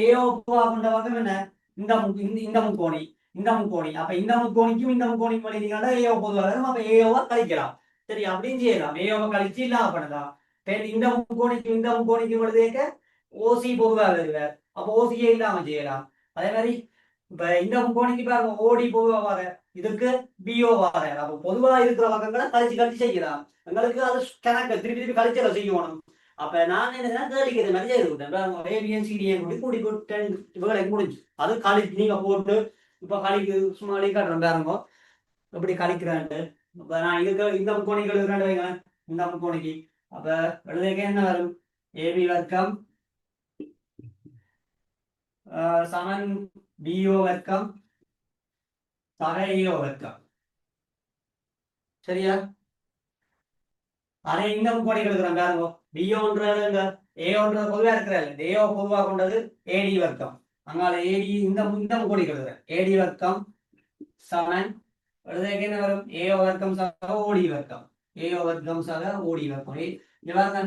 ஏஓ கொண்ட பக்கம் என்ன? இந்த முக்கோணி, இந்த முக்கோணி. அப்ப இந்த முக்கோணிக்கும் இந்த முக்கோணிக்கும் வழிங்கன்னா ஏஓ பொதுவாக வரும். அப்ப ஏஓவா கழிக்கலாம். சரி, அப்படின்னு செய்யலாம். ஏஓவை கழிச்சு இல்லாம பண்ணலாம். இந்த முக்கோணிக்கும் இந்த முக்கோணிக்கும் எழுதிக்க ஓசி பொதுவாக வருவார். அப்போ ஓசியே இல்லாம செய்யலாம். அதே மாதிரி இப்ப இந்த முக்கோணிக்கு பாருங்க, ஓடி பொதுவா வார, இதுக்கு பிஓ வார. அப்போ பொதுவா இருக்கிற பக்கங்களை கழிச்சு கழிச்சு செய்யலாம். எங்களுக்கு அது கணக்கு திருப்பி திருப்பி கழிச்சல செய்யணும். அப்ப நான் என்ன கேள்விக்கிற மாதிரி செய்து ஏபிஎன் சிடிஎன் கூடி கூடி போட்டு வேலைக்கு முடிஞ்சு அது கழிச்சு நீங்க போட்டு இப்ப கழிக்கு சும்மா அழி காட்டுறேன் பாருங்க எப்படி கழிக்கிறான்ட்டு. இப்ப நான் இதுக்கு இந்த முக்கோணிக்கு எழுதுறாண்டு வைங்க, இந்த முக்கோணிக்கு. அப்ப எழுதுக என்ன வரும்? ஏபி வர்க்கம் சமன் பிஓ வர்க்கம் சக ஏஓ வர்க்கம். சரியா? அதை இந்த முக்கோணிக்கு எழுதுறேன் பாருங்க. பிஓன்றது ஏஓன்றது பொதுவா இருக்கிறாரு. ஏஓ பொதுவா கொண்டது ஏடி வர்க்கம். அங்கால ஏடி இந்த முக்கோணிக்கு எழுதுறேன். ஏடி வர்க்கம் சமன் எழுதுக என்ன வரும்? ஏஓ வர்க்கம் சக ஓடி வர்க்கம். ஏஓ வர்க்கம் சக ஓடி வர்க்கம். இங்க பாருங்க,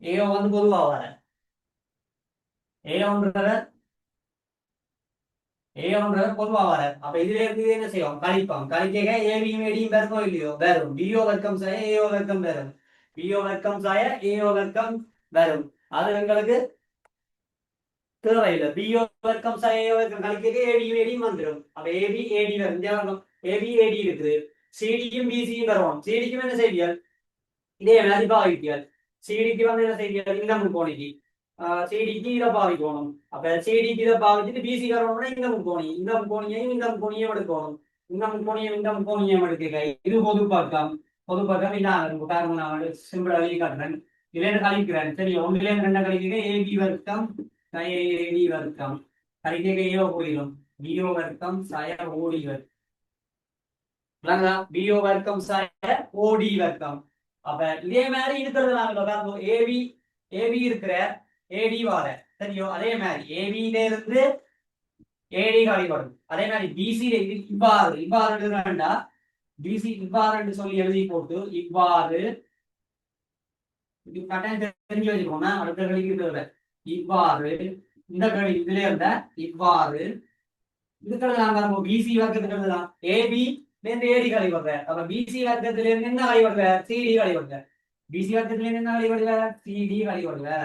ஏஓ பொதுவா வர, ஏஓன்றத பொதுவா வர. அப்ப இதுல இருந்து என்ன செய்வோம்? கழிப்போம். கழிக்க ஏபியும் ஏடியும் பெருக்கும் இல்லையோ? வரும். பிஓ வர்க்கம் சாய ஏஓ வர்க்கம் வரும். பிஓ வர்க்கம் சாய ஏஓ வர்க்கம் வரும். அது எங்களுக்கு தேவையில்லை. பிஓ வர்க்கம் சாய ஏஓ வர்க்கம் கழிக்க ஏடியும் ஏடியும் வந்துடும். அப்ப ஏபி ஏடி வரும். ஏபி ஏடி இருக்குது. சிடியும் பிசியும் வருவோம். சிடிக்கும் என்ன செய்வியல்? இதே மாதிரி பாவிப்பியல். சிடிக்கு என்ன செய்வியல்? இந்த முக்கோணிக்கு சிடிக்கு இதை பாவிக்கணும். அப்ப சிடிக்கு இதை பாவிச்சுட்டு பிசி வரணும்னா இந்த முக்கோணியையும் இந்த முக்கோணியும் எடுக்கணும். இந்த முக்கோணியும் எடுக்க இது பொது பக்கம். பொது பக்கம் இல்லாம நான் சிம்பிள் எழுதி காட்டுறேன். இதுல கழிக்கிறேன். சரி, ஒன்றுல ரெண்டு கழிக்க ஏபி வர்க்கம் ஏடி வர்க்கம் கழிக்க ஏஓ போயிடும். பிஓ வர்க்கம் சாய ஓடி வர்க்கம். பிஓ வர்க்கம் சாய ஓடி வர்க்கம். அப்ப இதே மாதிரி இருக்கிறது நாங்க ஏபி ஏபி இருக்கிற ஏடி வார. சரியோ? அதே மாதிரி ஏபியில இருந்து ஏடி கழிப்படும். அதே மாதிரி பிசி இவ்வாறு இவ்வாறு வேண்டா பிசி இவ்வாறு என்று சொல்லி எழுதி போட்டு இவ்வாறு இது கட்டாயம் தெரிஞ்சு வச்சுக்கோங்க. அடுத்த கழிக்கிறது இவ்வாறு இந்த கழி இதுல இருந்த இவ்வாறு இதுக்கிறது நாங்க பிசி வர்க்கத்துக்கு எழுதலாம். ஏபி இருந்து ஏடி கழி வருது. அப்ப பிசி வர்க்கத்துல இருந்து என்ன கழி வருது? சிடி கழி வருது. பிசி வர்க்கத்துல இருந்து என்ன கழி வருது? சிடி கழி வருது.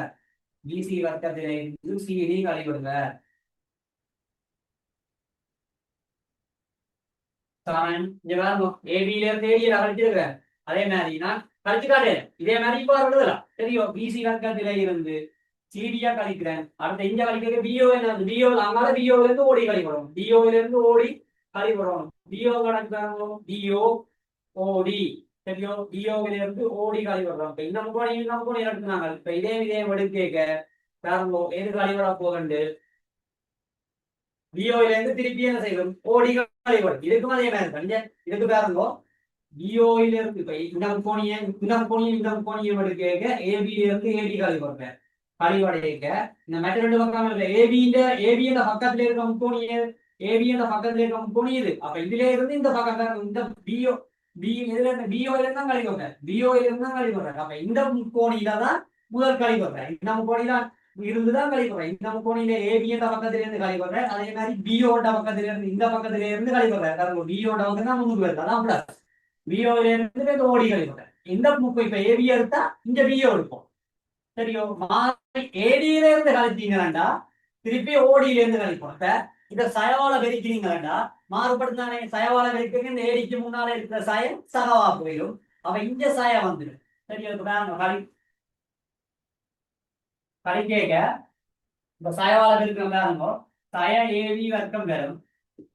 பிசி வர்க்கத்துல இருந்து சிடி கழி வருது. ஏபில இருந்து ஏடி கழிச்சிருக்கேன். அதே மாதிரி நான் கழிச்சு காட்டேன். இதே மாதிரி இப்போ எழுதலாம். தெரியும் பிசி வர்க்கத்துல இருந்து சிடியா கழிக்கிறேன். அடுத்த இங்க கழிக்கிறது பிஓ என்ன? பிஓ அங்கால பிஓல இருந்து ஓடி கழிக்கிறோம். பிஓல இருந்து ஓடி கழிக்கிறோம். பிஓ கணக்கு பிஓ ஓடி சரியோ? பிஓல இருந்து ஓடி கழிக்கிறோம். இப்ப இந்த முக்கோணி எடுத்துனாங்க. இப்ப இதே எடுக்க பாருங்க எது கழிவரா போகண்டு பிஓல இருந்து திருப்பி என்ன செய்வோம்? ஓடி கழிவரும். இதுக்கும் அதே மாதிரி இதுக்கு பாருங்க பிஓல இருந்து இப்ப இந்த முக்கோணியை எடுக்க ஏபில இருந்து ஏடி கழிவரும். கழிவடைக்க இந்த மற்ற ரெண்டு பக்கம் இல்ல ஏபி இந்த பக்கத்துல இருக்க முக்கோணிய ஏபி இந்த பக்கத்துல இருக்க முக்கோணி இது. அப்ப இதுல இருந்து இந்த பக்கத்துல இந்த பிஓ இதுல இருந்து பிஓல இருந்து தான் கழிவுறேன். பிஓல இருந்து தான் கழிவுறேன். அப்ப இந்த முக்கோணியில தான் முதல் கழிவுறேன். இந்த முக்கோணியில இருந்துதான் கழிவுறேன். இந்த முக்கோணியில ஏபி இந்த பக்கத்துல இருந்து கழிவுறேன். அதே மாதிரி பிஓட பக்கத்துல இருந்து இந்த பக்கத்துல இருந்து கழிவுறேன். பிஓட பக்கம் தான் முன்னுக்கு வருது. அதான் பிளஸ் பிஓல இருந்து ஓடி கழிவுறேன். இந்த முக்கோ இப்ப ஏபி எடுத்தா இந்த பிஓ எடுப்போம். சரியோ? ஏடியில இருந்து கழிச்சீங்கன்னா திருப்பி ஓடியில இருந்து கழிப்போம். இப்ப இத சயவால பெருக்கிறீங்கன்னா மாறுபடுத்தானே சயவால பெருக்கிறீங்க. இந்த ஏடிக்கு முன்னால இருக்கிற சயம் சகவா போயிடும். அவ இங்க சய வந்துடும். சரியோ? கழிக்க இந்த சயவால பெருக்கிற பாருங்க சய ஏபி வர்க்கம் பெறும்.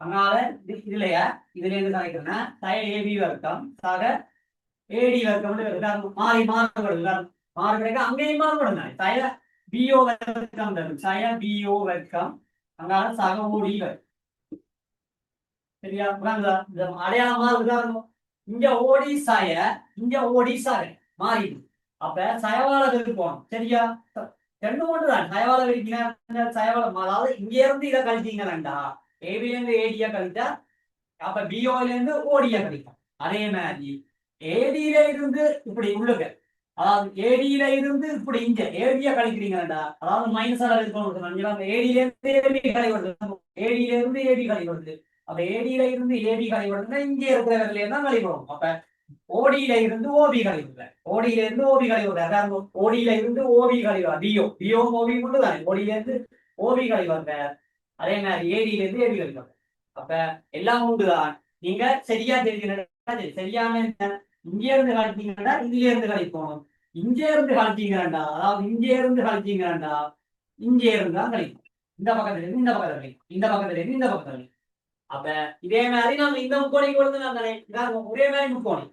அதனால இதுலயா இதுல இருந்து கழிக்கிறேன்னா சய ஏபி வர்க்கம் சக ஏடி வர்க்கம் மாறி மாறுபடுது. மாறுபடுங்க அங்கேயும் மாறுபடுங்க. சய பிஓ வர்க்கம் தரும். சய பிஓ வர்க்கம் அங்கால சக ஓடி சரியா? அடையாளமா உதாரணம் இங்க ஓடி சய இங்க ஓடி சக மாறிடு. அப்ப சயவாள பெருப்போம். சரியா? ரெண்டு ஒன்றுதான். சயவாள பெருக்கினா சயவாளம் அதாவது இங்க இருந்து இதை கழிச்சீங்கன்னா ஏபில இருந்து ஏடியா கழிச்சா அப்ப பிஓல இருந்து ஓடியா கழிக்கும். அதே மாதிரி ஏடியில இருந்து இப்படி உள்ளுக அதாவது ஏடியில இருந்து இப்படி இங்க ஏபியா கழிக்கிறீங்கடா. அதாவது மைனஸ் இருக்கணும். ஏடியில இருந்து ஏபி கலை வருது. ஏடியில இருந்து ஏபி கலை வருது. அப்ப ஏடியில இருந்து ஏபி கலை வருதுன்னா இங்க இருக்கிற தான் கழிப்போம். அப்ப ஓடியில இருந்து ஓபி கலை வருது. ஓடியில இருந்து ஓபி கலை வருது. ஓடியில இருந்து ஓபி கலை வருது. பிஓ ஓபி கொண்டு தானே ஓடியில இருந்து ஓபி கலை வருது. அதே மாதிரி ஏடியில இருந்து ஏபி கலை வருது. அப்ப எல்லாம் உண்டுதான். நீங்க சரியா தெரிஞ்சுக்கணும். சரியான இங்க இருந்து கழிச்சீங்கன்னா இதுல இருந்து கழிப்போம். இங்கே இருந்து கழிச்சீங்கடா. அதாவது இங்கே இருந்து கழிச்சீங்கடா இங்கே இருந்து தான் கழிக்கும். இந்த பக்கத்துல இருந்து இந்த பக்கத்துல கழிக்கும். இந்த பக்கத்துல இருந்து இந்த பக்கத்துல கழிக்கும். அப்ப இதே மாதிரி நம்ம இந்த முக்கோணி கொடுத்து நான் ஒரே மாதிரி முக்கோணி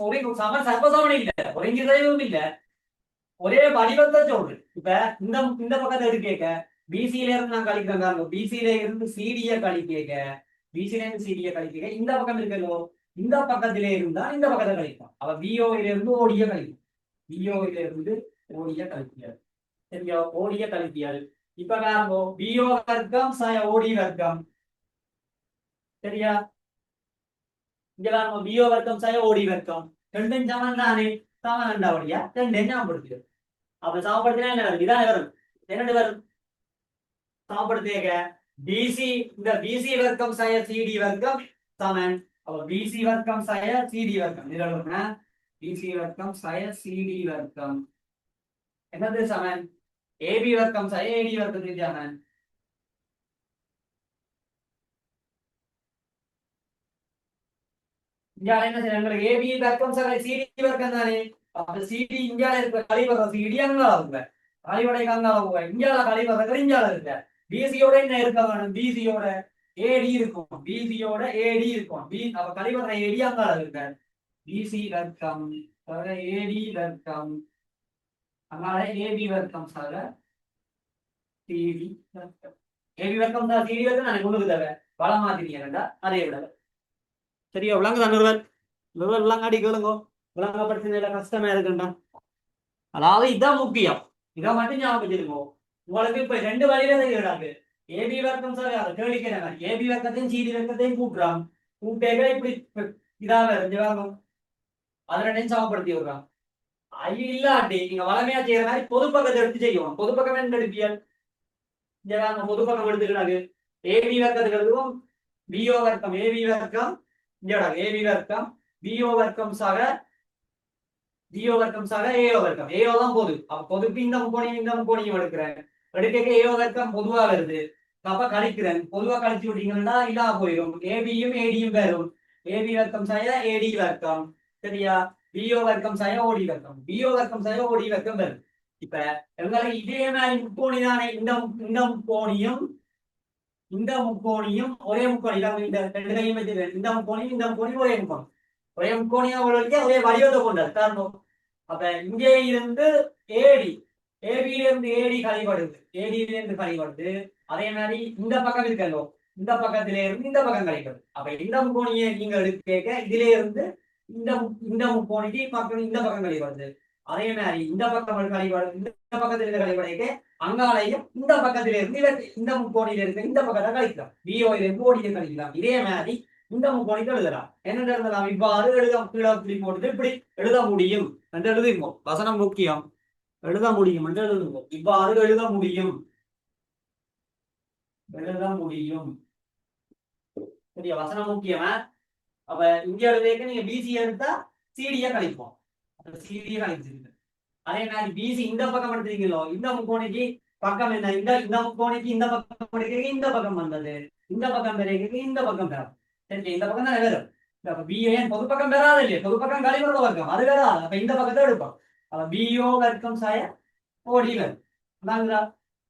ஒரே சர்வசாமனை இல்ல ஒருங்கிணைவும் இல்ல ஒரே வடிவத்தை சொல்றேன். இப்ப இந்த பக்கத்தை எடுக்க பிசியில இருந்து நான் கழிக்கிறேன். பிசியில இருந்து சிடிய கழிக்க பிசியில இருந்து சிடிய கழிக்க இந்த பக்கம் இருக்கோ இந்த பக்கத்திலே இருந்தா இந்த பக்கத்தை கழிப்போம். அவ பிஓல இருந்து ஓடிய கழிக்கும். பிஓல இருந்து ஓடிய கழிப்பியல். சரியா? ஓடிய கழிப்பியல். இப்ப காரணோ பிஓ வர்க்கம் சய ஓடி வர்க்கம். சரியா? இங்க காரணோ பிஓ வர்க்கம் சய ஓடி வர்க்கம் ரெண்டும் சமன் தானே. சமன் ரெண்டாவடியா ரெண்டு ஞாபகப்படுத்திடும். அப்ப சமப்படுத்தினா என்ன வரும்? இதான் வரும். என்னண்டு வரும்? சமப்படுத்தியக பிசி இந்த பிசி வர்க்கம் சய சிடி வர்க்கம் சமன் அப்ப பிசி வர்க்கம் சய சிடி வர்க்கம் இதுல பிசி வர்க்கம் சய சிடி வர்க்கம் என்னது சமன்? ஏபி வர்க்கம் சய ஏடி வர்க்கத்துக்கு சமன். இங்க என்ன செய்யறாங்க? ஏபி வர்க்கம் சய சிடி வர்க்கம் தானே. அப்ப சிடி இங்க இருக்க கழிவற சிடி அங்கால இருக்கு. கழிவடை அங்கால போக இங்கால கழிவற இங்கால இருக்கு. பிசியோட என்ன இருக்க வேணும்? பிசியோட ஏடி இருக்கும். பிசியோட ஏடி இருக்கும். அப்ப கழிவற ஏடி அங்கால இருக்கு. பிசி வர்க்கம் ஏடி வர்க்கம் அங்கால ஏபி வர்க்கம் சக சிடி வர்க்கம். ஏபி வர்க்கம் சக சிடி வர்க்கம் நான் கொண்டு தர பல மாதிரியா அதே விட சரியா? விளங்குதா நிறுவல்? நிறுவல் விளங்காடி கேளுங்க. விளங்கப்படுத்தின கஷ்டமா இருக்குண்டா. அதாவது இதான் முக்கியம். இதை மட்டும் ஞாபகம் வச்சிருக்கோம். உங்களுக்கு இப்ப ரெண்டு வழியில செய்யறாங்க. ஏபி வர்க்கம் சார் கேள்விக்கிறாங்க. ஏபி வர்க்கத்தையும் சிடி வர்க்கத்தையும் கூட்டேக இப்படி இதாக இருந்துவாங்க அதை ரெண்டையும் சமப்படுத்தி விடுறான். அது இல்லாட்டி நீங்க வளமையா செய்யற மாதிரி பொது பக்கத்தை எடுத்து செய்யணும். பொது பக்கம் என்ன எடுப்பியல்? பொது பக்கம் எடுத்துக்கிறாங்க. ஏபி வர்க்கத்துக்கு பிஓ வர்க்கம் ஏபி வர்க்கம் ஏபி வர்க்கம் பிஓ வர்க்கம் சக ஜிஓ வர்க்கம் சக ஏஓ வர்க்கம். ஏஓ தான் பொது. அப்ப பொதுக்கு இந்த முக்கோணியும் எடுக்கிறேன். எடுக்க ஏஓ வர்க்கம் பொதுவா வருது. அப்ப கழிக்கிறேன். பொதுவா கழிச்சு விட்டீங்கன்னா இல்லாம போயிடும். ஏபியும் ஏடியும் வரும். ஏபி வர்க்கம் சக ஏடி வர்க்கம். சரியா? பிஓ வர்க்கம் சக ஓடி வர்க்கம். பிஓ வர்க்கம் சக ஓடி வர்க்கம் வரும். இப்ப எங்களுக்கு இதே மாதிரி முக்கோணி தானே இந்த முக்கோணியும் ஒரே முக்கோணி இந்த ரெண்டு கையும் வச்சு இந்த முக்கோணியும் ஒரே முக்கோணி. ஒரே முக்கோணியா ஒரே வடிவத்தை கொண்டார் காரணம். அப்ப இங்கே இருந்து ஏடி ஏபியில இருந்து ஏடி கழிப்படுது. ஏடியில இருந்து கழிப்படுது. அதே மாதிரி இந்த பக்கம் இருக்கல்லோ இந்த பக்கத்தில இருந்து இந்த பக்கம் கழிப்படுது. அப்ப இந்த முக்கோணியை நீங்க எடுக்க இதுல இருந்து இந்த முக்கோணிக்கு பக்கம் இந்த பக்கம் கழிப்படுது. அதே மாதிரி இந்த பக்கம் கழிப்படுது. இந்த பக்கத்துல இருந்து கழிப்படைக்க அங்காலையும் இந்த பக்கத்தில இருந்து இந்த முக்கோணியில இருந்து இந்த பக்கத்தை கழிக்கலாம். பிஓல இருந்து ஓடியை கழிக்கலாம். இதே மாதிரி இந்த முக்கோணிக்கு எழுதலாம். என்ன எழுதலாம்? இவ்வாறு இப்படி போட்டு இப்படி எழுத முடியும் என்று எழுதுவோம். வசனம் முக்கியம். எழுத முடியும் என்று எழுதுவோம். இவ்வாறு எழுத முடியும். சரியா? வசனம் முக்கியமா? அப்ப இங்க எழுதுக்கு நீங்க பிசி எடுத்தா சிடிய கழிப்போம். சிடிய கழிச்சிருக்கு. அதே மாதிரி பிசி இந்த பக்கம் எடுத்துறீங்களோ இந்த முக்கோணிக்கு பக்கம் என்ன? இந்த முக்கோணிக்கு இந்த பக்கம் இந்த பக்கம் வந்தது. இந்த பக்கம் பெருக்கு இந்த பக்கம் பெறும். சரி, இந்த பக்கம் தான் வரும். அப்ப பிஏன் பொது பக்கம் பெறாது இல்லையா? பொது பக்கம் கழிவுற வர்க்கம் அது வராது. அப்ப இந்த பக்கத்தை எடுப்போம். அப்ப பிஓ வர்க்கம் சாய ஓடி வரும்.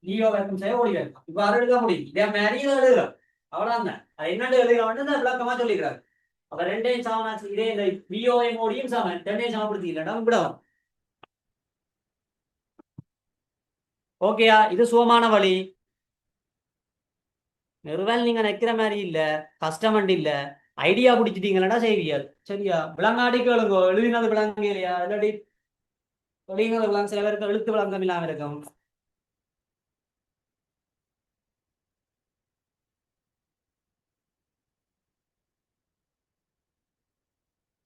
பிஓ வர்க்கம் சாய ஓடி வரும். இவ்வாறு எழுத முடியும். இதே மாதிரி எழுதுறோம். அவ்வளவுதான். அது என்னன்னு எழுதுறோம்னு விளக்கமா சொல்லிக்கிறாரு. அப்ப ரெண்டையும் சமனாச்சு. இதே இந்த பிஓஎம் ஓடியும் சமன். ரெண்டையும் சமப்படுத்தி இல்லைன்னா விடவும். ஓகேயா? இது சுகமான வழி. நிறுவல் நீங்க நிக்கிற மாதிரி இல்ல, கஷ்டமண்ட் இல்ல, ஐடியா பிடிச்சிட்டீங்களா செய்வியல். சரியா? விளங்காடி கேளுங்க. எழுதினது விளங்க இல்லையா? இல்லாட்டி எழுதினது விளங்க சில பேருக்கு எழுத்து விளங்கம் இல்லாம இருக்கும்.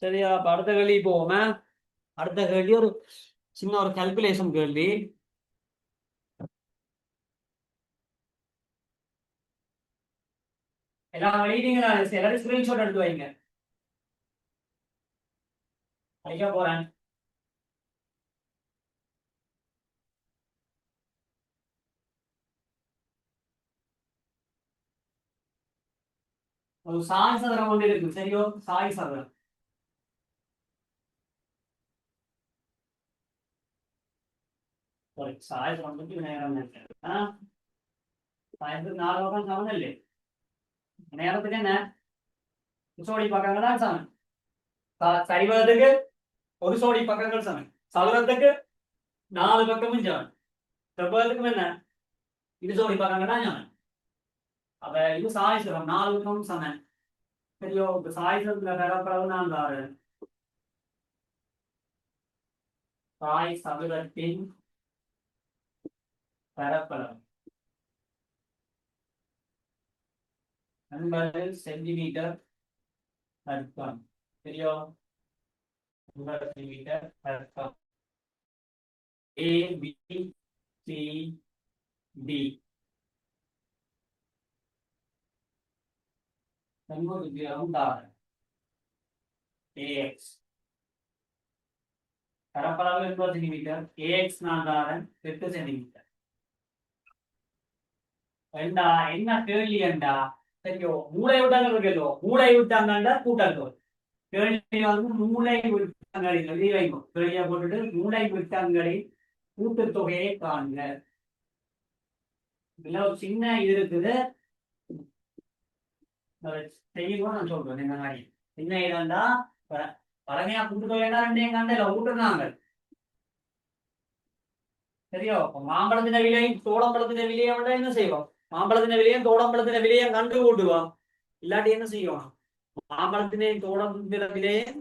சரியா? அப்ப அடுத்த கேள்வி போவோமே. அடுத்த கேள்வி ஒரு சின்ன ஒரு கால்குலேஷன் கேள்வி. எல்லாம் எழுதிங்களா? எல்லாரும் ஸ்கிரீன்ஷாட் எடுத்து வைங்க. அழிக்க போறேன். ஒரு சாய் சதுரம் கொண்டு இருக்கு. சரியோ? சாய் சதுரம். சாய் சதுரத்துக்கு நேரம் சாயத்துக்கு 4 பக்கம் சமன் இல்லை. நேரத்துக்கு என்ன? சோடி பக்கங்கள் தான் சமன். சரிவதற்கு ஒரு சோடி பக்கங்கள் சமன். சதுரத்துக்கு 4 பக்கமும் சமன். செவ்வகத்துக்கும் என்ன? இது சோடி பக்கங்கள் தான் சமன். அப்ப இது சாய் சதுரம் 4 பக்கமும் சமன். சரியோ? இப்ப சாய் சதுரத்துல பரப்பளவு நான் தாரேன். சாய் சதுரத்தின் பரப்பளவு 80 சென்டிமீட்டர் வர்க்கம். சரியோ? 80 சென்டிமீட்டர் வர்க்கம். A B C D AX பரப்பளவு 80 சென்டிமீட்டர். AX நான் தாரன் 8 சென்டிமீட்டர். என்ன கேள்வி என்றா? சரியோ? மூளை விட்டாங்க இருக்கோ? மூளை விட்டாங்கண்டா கூட்டல் கேள்வி வந்து மூளை விட்டங்களின் எழுதி வைக்கும். கேள்வியை போட்டுட்டு மூளை விட்டங்களின் கூட்டுத்தொகையை காண்க. இதுல ஒரு சின்ன இது இருக்குது. செய்யணும் நான் சொல்றேன். இந்த மாதிரி சின்ன இடம்டா பழமையா கூட்டுத்தொகைன்னா ரெண்டையும் கண்டல கூட்டுனாங்க. சரியோ? மாம்பழத்தின விலையும் தோளம்பழத்தின விலையும் என்ன செய்வோம்? மாம்பழத்தின விலையும் தோளம்பழத்தின விலையும் கண்டு கூட்டுவோம். இல்லாட்டி என்ன செய்வோம்? மாம்பழத்தினையும் தோளம்பழத்தின விலையும்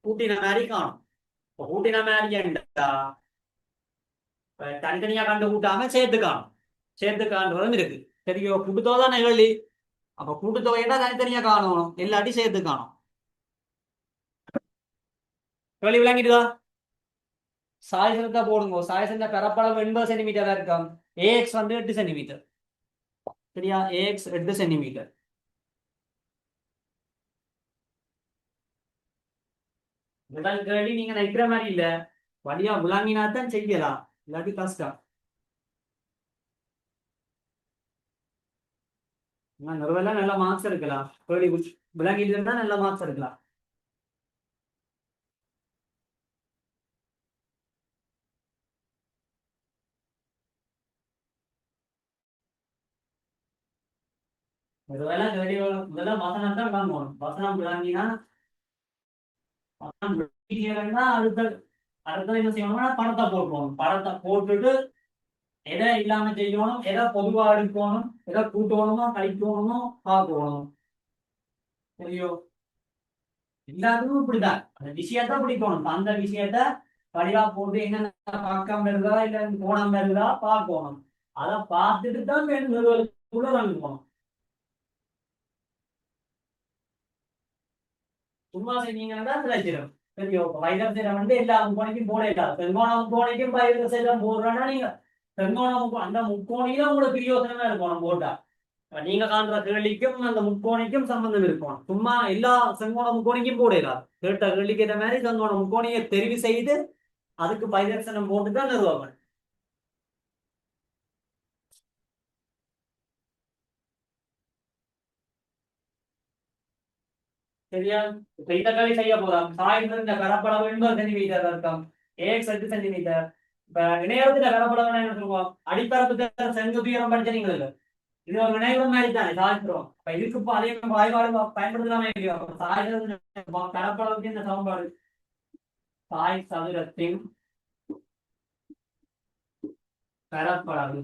கூட்டின மாதிரி காணும். கூட்டின மாதிரி என்றா தனித்தனியா கண்டு கூட்டாம சேர்த்து காணும். சேர்த்து காண்றதும் இருக்கு. சரியோ? கூட்டுத்தோதான கேள்வி. அப்ப கூட்டுத்தொகைன்னா தனித்தனியா காணணும், இல்லாட்டி சேர்த்து காணும். கேள்வி விளங்கிடுதா? சாய்சனத்தை போடுங்க. சாய்சன பரப்பளவு 80 சென்டிமீட்டர் இருக்கும். ஏஎக்ஸ் வந்து 8 சென்டிமீட்டர். சரியா? A X 8 centimetre. முதல் கேள்வி நீங்க நினைக்கிற மாதிரி இல்ல, வழியா விளங்கினா தான் செய்யலாம், இல்லாட்டி கஷ்டம். நிறுவலாம் நல்ல மார்க்ஸ் எடுக்கலாம். கேள்வி விளங்கிட்டு இருந்தா நல்ல மார்க்ஸ் எடுக்கலாம். நிறுவலாம் கேள்வி முதல்ல வசனம் தான் விளங்கணும். வசனம் விளங்கினா அடுத்த அடுத்தது என்ன செய்யணும்னா படத்தை போட்டுருவோம். படத்தை போட்டுட்டு எதை இல்லாம செய்யணும், எதை பொதுவா எடுக்கணும், எதை கூட்டணுமோ கழிக்கணுமோ பார்க்கணும். சரியோ? எல்லாத்துக்கும் இப்படிதான் அந்த விஷயத்த பிடிக்கணும். அந்த விஷயத்த வடிவா போட்டு என்னென்ன பக்கம் வருதா இல்ல கோணம் வருதா பார்க்கணும். அதை பார்த்துட்டு தான் உள்ள வாங்கிக்கணும். சும்மா செஞ்சீங்கன்னா கிடைச்சிடும். சரியோ? வைகர் சேரம் வந்து எல்லா முக்கோணிக்கும் போடலாம். செங்கோண முக்கோணிக்கும் வைகர் சேரம் போடுறோம்னா நீங்க செங்கோண அந்த முக்கோணியில உங்களுக்கு பிரியோசனமா இருக்கணும் போட்டா. நீங்க காண்ற கேள்விக்கும் அந்த முக்கோணிக்கும் சம்பந்தம் இருக்கும். சும்மா எல்லா செங்கோண முக்கோணிக்கும் போடலாம். கேட்ட கேள்விக்கு ஏற்ற மாதிரி செங்கோண முக்கோணியை தெரிவு செய்து அதுக்கு பைதர்சனம் போட்டுதான் நிறுவாங்க. சரியா? இப்ப இந்த கேள்வி செய்ய போறோம். சாய்ந்து இந்த பரப்பளவு 80 சென்டிமீட்டர் இருக்கும். A X 8 centimetre. இப்ப இணையத்துல பரப்பளவு என்ன சொல்லுவோம்? அடிப்பரப்பு செங்கு தூரம் படிச்சீங்க. இது ஒரு வினைவு மாதிரி தானே சாய்க்கிறோம். இப்ப இதுக்கு இப்போ அதே வாய்ப்பாடு பயன்படுத்தலாமே இல்லையோ? சாய்கிறது பரப்பளவுக்கு இந்த சமன்பாடு சாய் சதுரத்தின் பரப்பளவு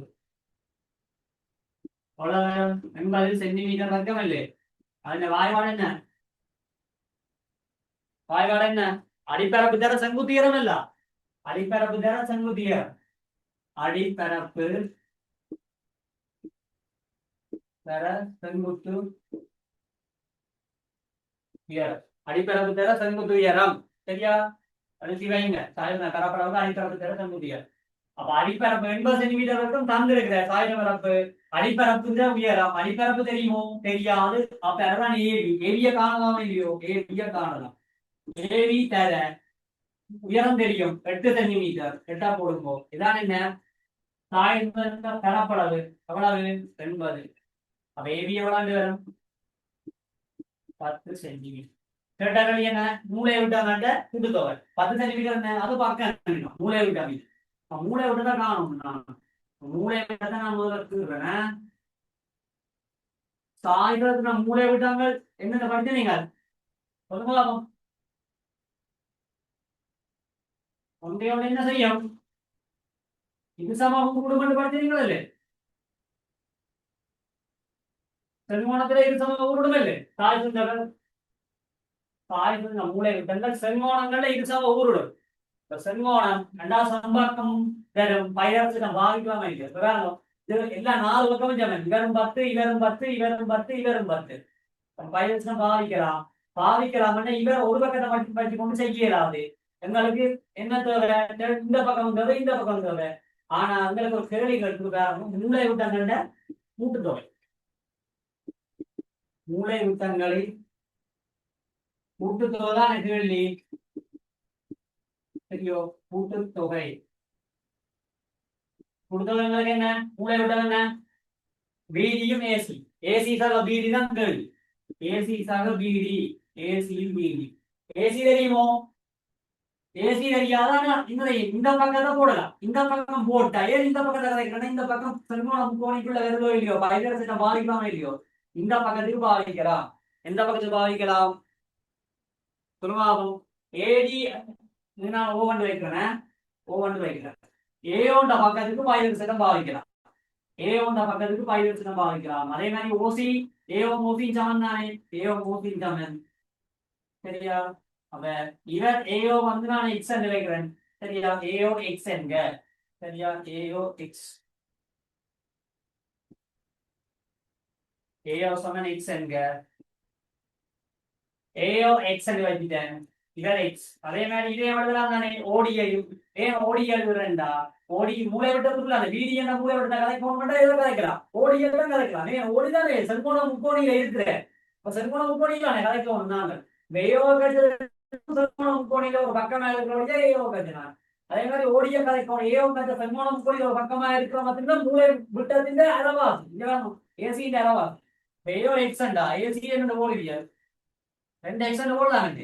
எவ்வளவு? 80 சென்டிமீட்டர் வர்க்கம் இல்லை. அதுல வாய்ப்பாடு என்ன? வாய்ப்பாடு என்ன? அடிப்பரப்பு தர செங்குத்தியரம் இல்ல. அடிப்பரப்பு தர செங்குத்தியரம். அடிப்பரப்பு தர செங்குத்து உயரம். அடிப்பரப்பு தர செங்குத்து உயரம். சரியா? அடிச்சு வைங்க. சாய்ந்த பரப்பளவுக்கு அடிப்பரப்பு தர செங்குத்து உயரம். அப்ப அடிப்பரப்பு 80 சென்டிமீட்டர் வரைக்கும் தந்திருக்கிற சாய்ந்த பரப்பு. அடிப்பரப்பு உயரம். அடிப்பரப்பு தெரியுமோ? தெரியாது. அப்ப அதுதான் ஏவி. ஏவிய காணலாம் இல்லையோ? ஏவிய காணலாம். ஏவி தர உயரம் தெரியும் 8 சென்டிமீட்டர். எட்டா போடுங்க. இதான் என்ன? சாய்ந்த பரப்பளவு எவ்வளவு? 80. அப்ப ஏவி எவ்வளவு வரும்? 10 சென்டிமீட்டர். கேட்டார்கள் என்ன? மூளையை விட்டாங்க கூட்டுத்தொகை 10 சென்டிமீட்டர் என்ன? அது பார்க்க மூளையை விட்டாங்க. மூளை விட்டுதான் காணும். மூளை விட்டதான் நான் முதல்ல தீர்றேன். சாய்ந்ததுக்கு நான் மூளை விட்டாங்க என்னென்ன படிச்சீங்க சொல்லுங்க. ஒன்றையோட என்ன செய்யும்? இது சமம் குடும்பம் படிச்சீங்களே. செங்கோணத்துல இது சமம் உருடுமல்லே. தாய் சுந்தரன் தாய் சுந்த மூளை விட்டங்கள் செங்கோணங்கள்ல இது சமம் ஊருடும். செங்கோணம் 2 சம்பர்க்கம் தரும் பயிரசிடம் பாவிக்கலாமா இல்லையா? இது எல்லாம் 4 பக்கமும் சமம். இவரும் 10 இவரும் 10 இவரும் 10 இவரும் 10 பயிரசிடம் பாவிக்கலாம். பாவிக்கலாம்னா இவர் ஒரு பக்கத்தை மட்டும் படிச்சு கொண்டு செய்யலாது. எங்களுக்கு என்ன தேவை? இந்த பக்கம் தேவை, இந்த பக்கம் தேவை. ஆனா எங்களுக்கு ஒரு கேள்விகளுக்கு காரணம் மூளை விட்டங்கள்ட கூட்டுத்தொகை. மூளை விட்டங்களில் கூட்டுத்தொகை தான் கேள்வி. சரியோ? கூட்டுத்தொகை. கூட்டுத்தொகை என்ன? மூளை விட்டம் என்ன? பிடியும் ஏசி. ஏசி சாக பிடி தான் கேள்வி. ஏசி சாக பிடி. ஏசி பிடி. ஏசி தெரியுமோ? ஏசி தெரியாத இந்த பக்கத்தை போடலாம். இந்த பக்கம் போட்டா ஏன் இந்த பக்கத்தை கதைக்கிறேன்னா இந்த பக்கம் செல்வம் கோணிக்குள்ள வருதோ இல்லையோ? பைரசத்தை பாதிக்கலாமா இல்லையோ? இந்த பக்கத்துக்கு பாதிக்கலாம். எந்த பக்கத்துக்கு பாதிக்கலாம்? துருவாகும். ஏடி நான் ஓவன் வைக்கிறேன். ஓவன் வைக்கிறேன். ஏயோண்ட பக்கத்துக்கு பைரசத்தை பாதிக்கலாம். ஏயோண்ட பக்கத்துக்கு பைரசத்தை பாதிக்கலாம். அதே மாதிரி ஓசி ஏஓ மோசி சமன் தானே. ஏஓ மோசி சமன். சரியா? அப்ப இவர் ஏஓ வந்து நான் எக்ஸ் என்று வைக்கிறேன். சரியா? ஏஓ எக்ஸ் என்க. சரியா? A O X. ஏஓ சமன் எக்ஸ் என்க ஏஓ எக்ஸ் என்று வச்சுட்டேன் இவர் எக்ஸ் அதே மாதிரி இதே எழுதலாம் தானே ஓடியையும் ஏன் ஓடி எழுதுறேன்டா ஓடி மூளை விட்டதுக்குள்ள அந்த வீதி என்ன மூளை விட்ட கதை போன் பண்ணா எதை கதைக்கலாம் ஓடி எல்லாம் கதைக்கலாம் ஏன் ஓடிதானே செல்போன முக்கோணியில இருக்கிற இப்ப செல்போன முக்கோணியில கதைக்கணும் நாங்க ஏஓ செல்போன முக்கோணியில ஒரு பக்கமா இருக்கிற ஏஓ கதைனா அதே மாதிரி ஓடிய கதைக்கணும் ஏஓ கதை செல்போன முக்கோணியில ஒரு பக்கமா இருக்கிற மட்டும்தான் மூளை விட்டதிന്റെ அளவாசி இங்க ஏசிന്റെ அளவாசி ஏஓ எக்ஸ்ண்டா ஏசி என்ன ஓடிவியா ரெண்டு எக்ஸ் ஓடலாம்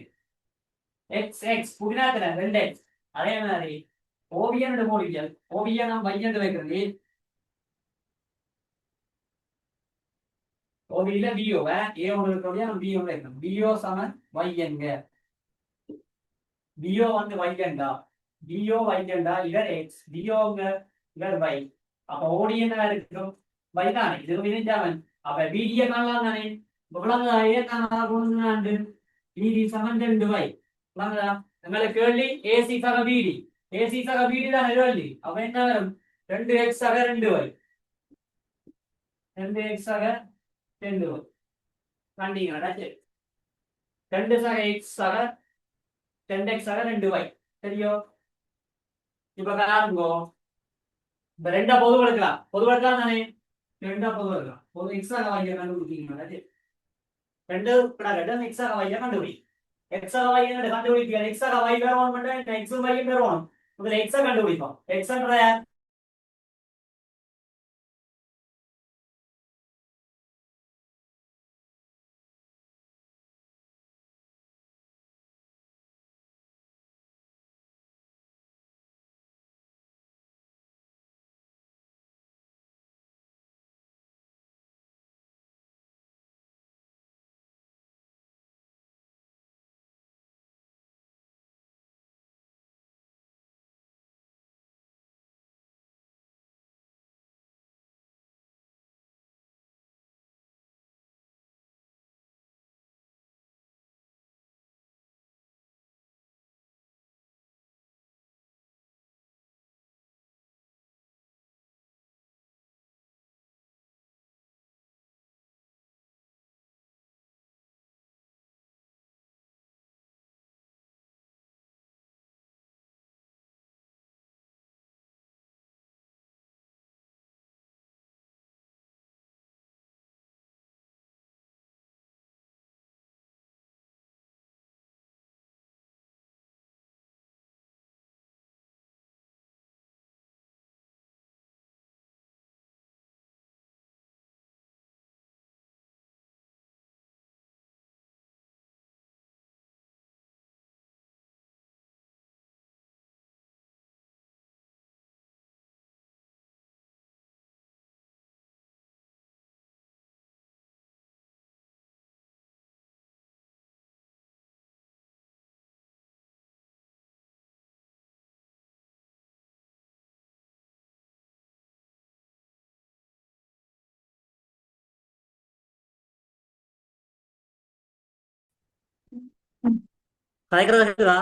எக்ஸ் எக்ஸ் புதினாத்துல ரெண்டு எக்ஸ் அதே மாதிரி ஓவியன் மூலிகள் ஓவியம் நாம் வையன் வைக்கிறது ஓவியில பிஓ ஏ ஒன்று இருக்கிறோம் நம்ம பிஓ வைக்கணும் பிஓ சமன் வையங்க பிஓ வந்து வையண்டா பிஓ வையண்டா இவர் எக்ஸ் பிஓங்க இவர் வை அப்ப ஓடி என்ன இருக்கும் வை தானே இது விரிஞ்சாவன் அப்ப பிடிய காணலாம் தானே இவ்வளவு ஏ காணாண்டு பிடி சமன் ரெண்டு வை നിങ്ങളെ കേൾവി എ സി സഹ ബി ഡി എ സി സഹ ബി ഡി ആണ് കേൾവി അപ്പൊ എന്താ വരും 2x സഹ 2y 2x സഹ 2y കണ്ടിങ്ങനെ 2 സഹ x സഹ 2x സഹ 2y ശരിയോ ഇപ്പൊ കാണുമ്പോ ഇപ്പൊ രണ്ടാ പൊതുവെടുക്കാം തന്നെ രണ്ടാ പൊതുവെടുക്കാം പൊതു x സഹ y കണ്ടുപിടിക്കുന്നത് രണ്ട് x സഹ y കണ്ടുപിടിക്കും x y എന്നിട്ട് കണ്ടുപിടിക്കുക x y വേറെ ഓർമ്മയുണ്ട് x ഉം y വേറെ ഓണം മുതൽ x കണ്ടുപിടിക്കാം x എത്ര கதைக்கிறதா இருக்குதா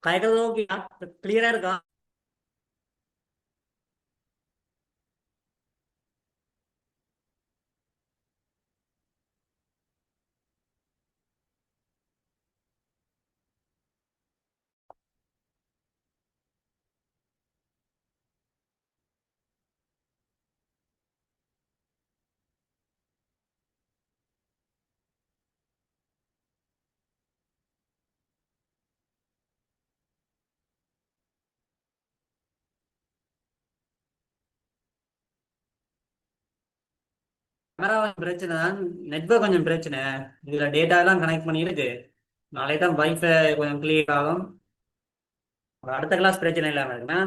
கதைக்கிறது ஓகே கிளியரா இருக்கா கேமரா பிரச்சனை தான் நெட்வொர்க் கொஞ்சம் பிரச்சனை இதுல டேட்டா எல்லாம் கனெக்ட் பண்ணிருக்கு நாளை தான் வைஃபை கொஞ்சம் கிளியர் ஆகும் அடுத்த கிளாஸ் பிரச்சனை இல்லாம இருக்குண்ணா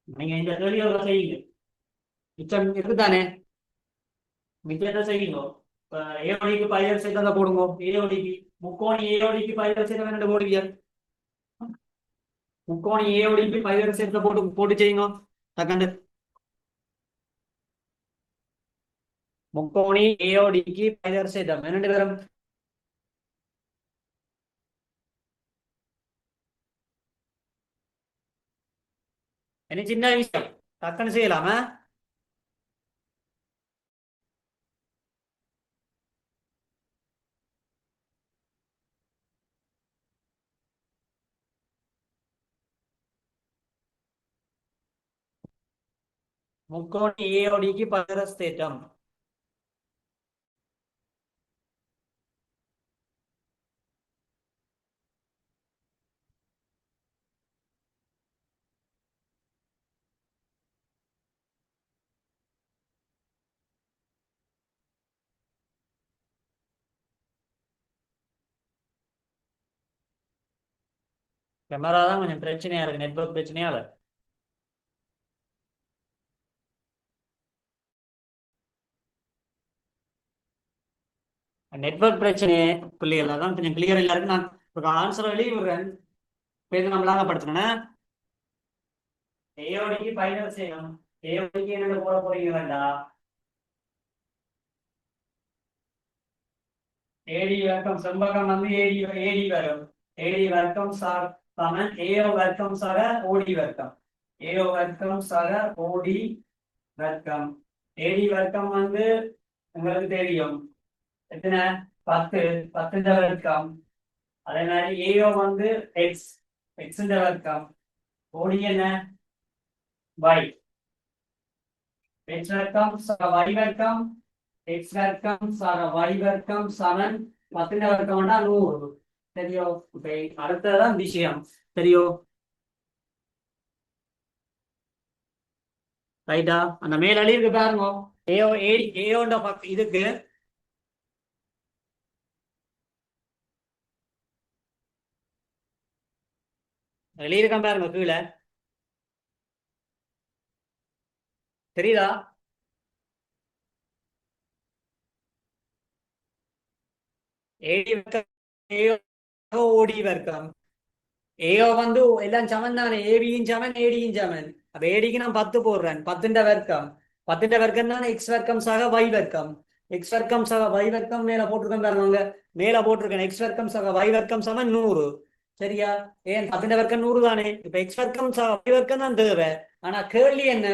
நீங்க இந்த கேள்வியோட செய்யுங்க மிச்சம் இருக்குதானே மிச்சத்தை செய்யுங்க ஏஓடிக்கு பயிர் சேர்த்தா போடுங்க ஏஓடிக்கு முக்கோணி ஏஓடிக்கு பயிர் சேர்த்த வேணும் போடுவீங்க முக்கோணி ஏஓடிக்கு பயிர் சேர்த்த போட்டு செய்யுங்க செகண்ட் முக்கோணி ஏஓடிக்கு பயிர் சேர்த்தம் என்னென்று வரும் இனி சின்ன விஷயம் டக்குன்னு செய்யலாமா? முக்கோணி ஏஓடிக்கு பைதரஸ் தேற்றம். கேமரா தான் கொஞ்சம் பிரச்சனையா இருக்கு, நெட்வொர்க் பிரச்சனையால. நெட்வொர்க் பிரச்சனை பிள்ளைகள் தான் கொஞ்சம் கிளியர் இல்ல இருக்கு. நான் இப்போ ஆன்சர் வெளியே விடுறேன். இப்போ இது நம்மளாக படுத்துனேன். ஏஓடிக்கு பைனல் செய்யணும். ஏஓடிக்கு என்ன போட போறீங்க வேண்டாம். ஏடி வர்க்கம் செம்பகம் வந்து ஏடி ஏடி வரும். ஏடி வர்க்கம் சமன் ஏஓ வர்க்கம் சக ஓடி வர்க்கம். ஏஓ வர்க்கம் சக ஓடி வர்க்கம். ஏடி வர்க்கம் வந்து உங்களுக்கு தெரியும் எத்தனை? 10. 10 வர்க்கம். அதே மாதிரி ஏஓ வந்து எக்ஸ். எக்ஸ் வர்க்கம். ஓடி என்ன? y. எக்ஸ் வர்க்கம் சக y வர்க்கம். எக்ஸ் வர்க்கம் சக y வர்க்கம் சமன் 10 வர்க்கம்னா 100. சரியோ? இப்ப அடுத்ததான் விஷயம். சரியோ? ரைட்டா? அந்த மேல் அழிவுக்கு பாருங்க. ஏஓ ஏடி ஏஓண்ட இதுக்கு எழுதியிருக்கான் பாருங்க கீழே. தெரியுதா? ஏடி வர்க்கம் ஏஓ ஓடி வர்க்கம். ஏஓ வந்து எல்லாம் சமன் தானே. ஏபியும் சமன் ஏடியும் சமன். அப்ப ஏடிக்கு நான் 10 போடுறேன். 10 வர்க்கம். 10 வர்க்கம் தானே எக்ஸ் வர்க்கம் சக y வர்க்கம். எக்ஸ் வர்க்கம் சக y வர்க்கம் மேல போட்டிருக்கேன் பாருங்க. மேல போட்டிருக்கேன் எக்ஸ் வர்க்கம் சக y வர்க்கம் சமன் 100. சரியா? ஏன் 10 வர்க்கம் 100 தானே. இப்ப எக்ஸ் வர்க்கம் சக y வர்க்கம் தான் தேவை. ஆனா கேள்வி என்ன?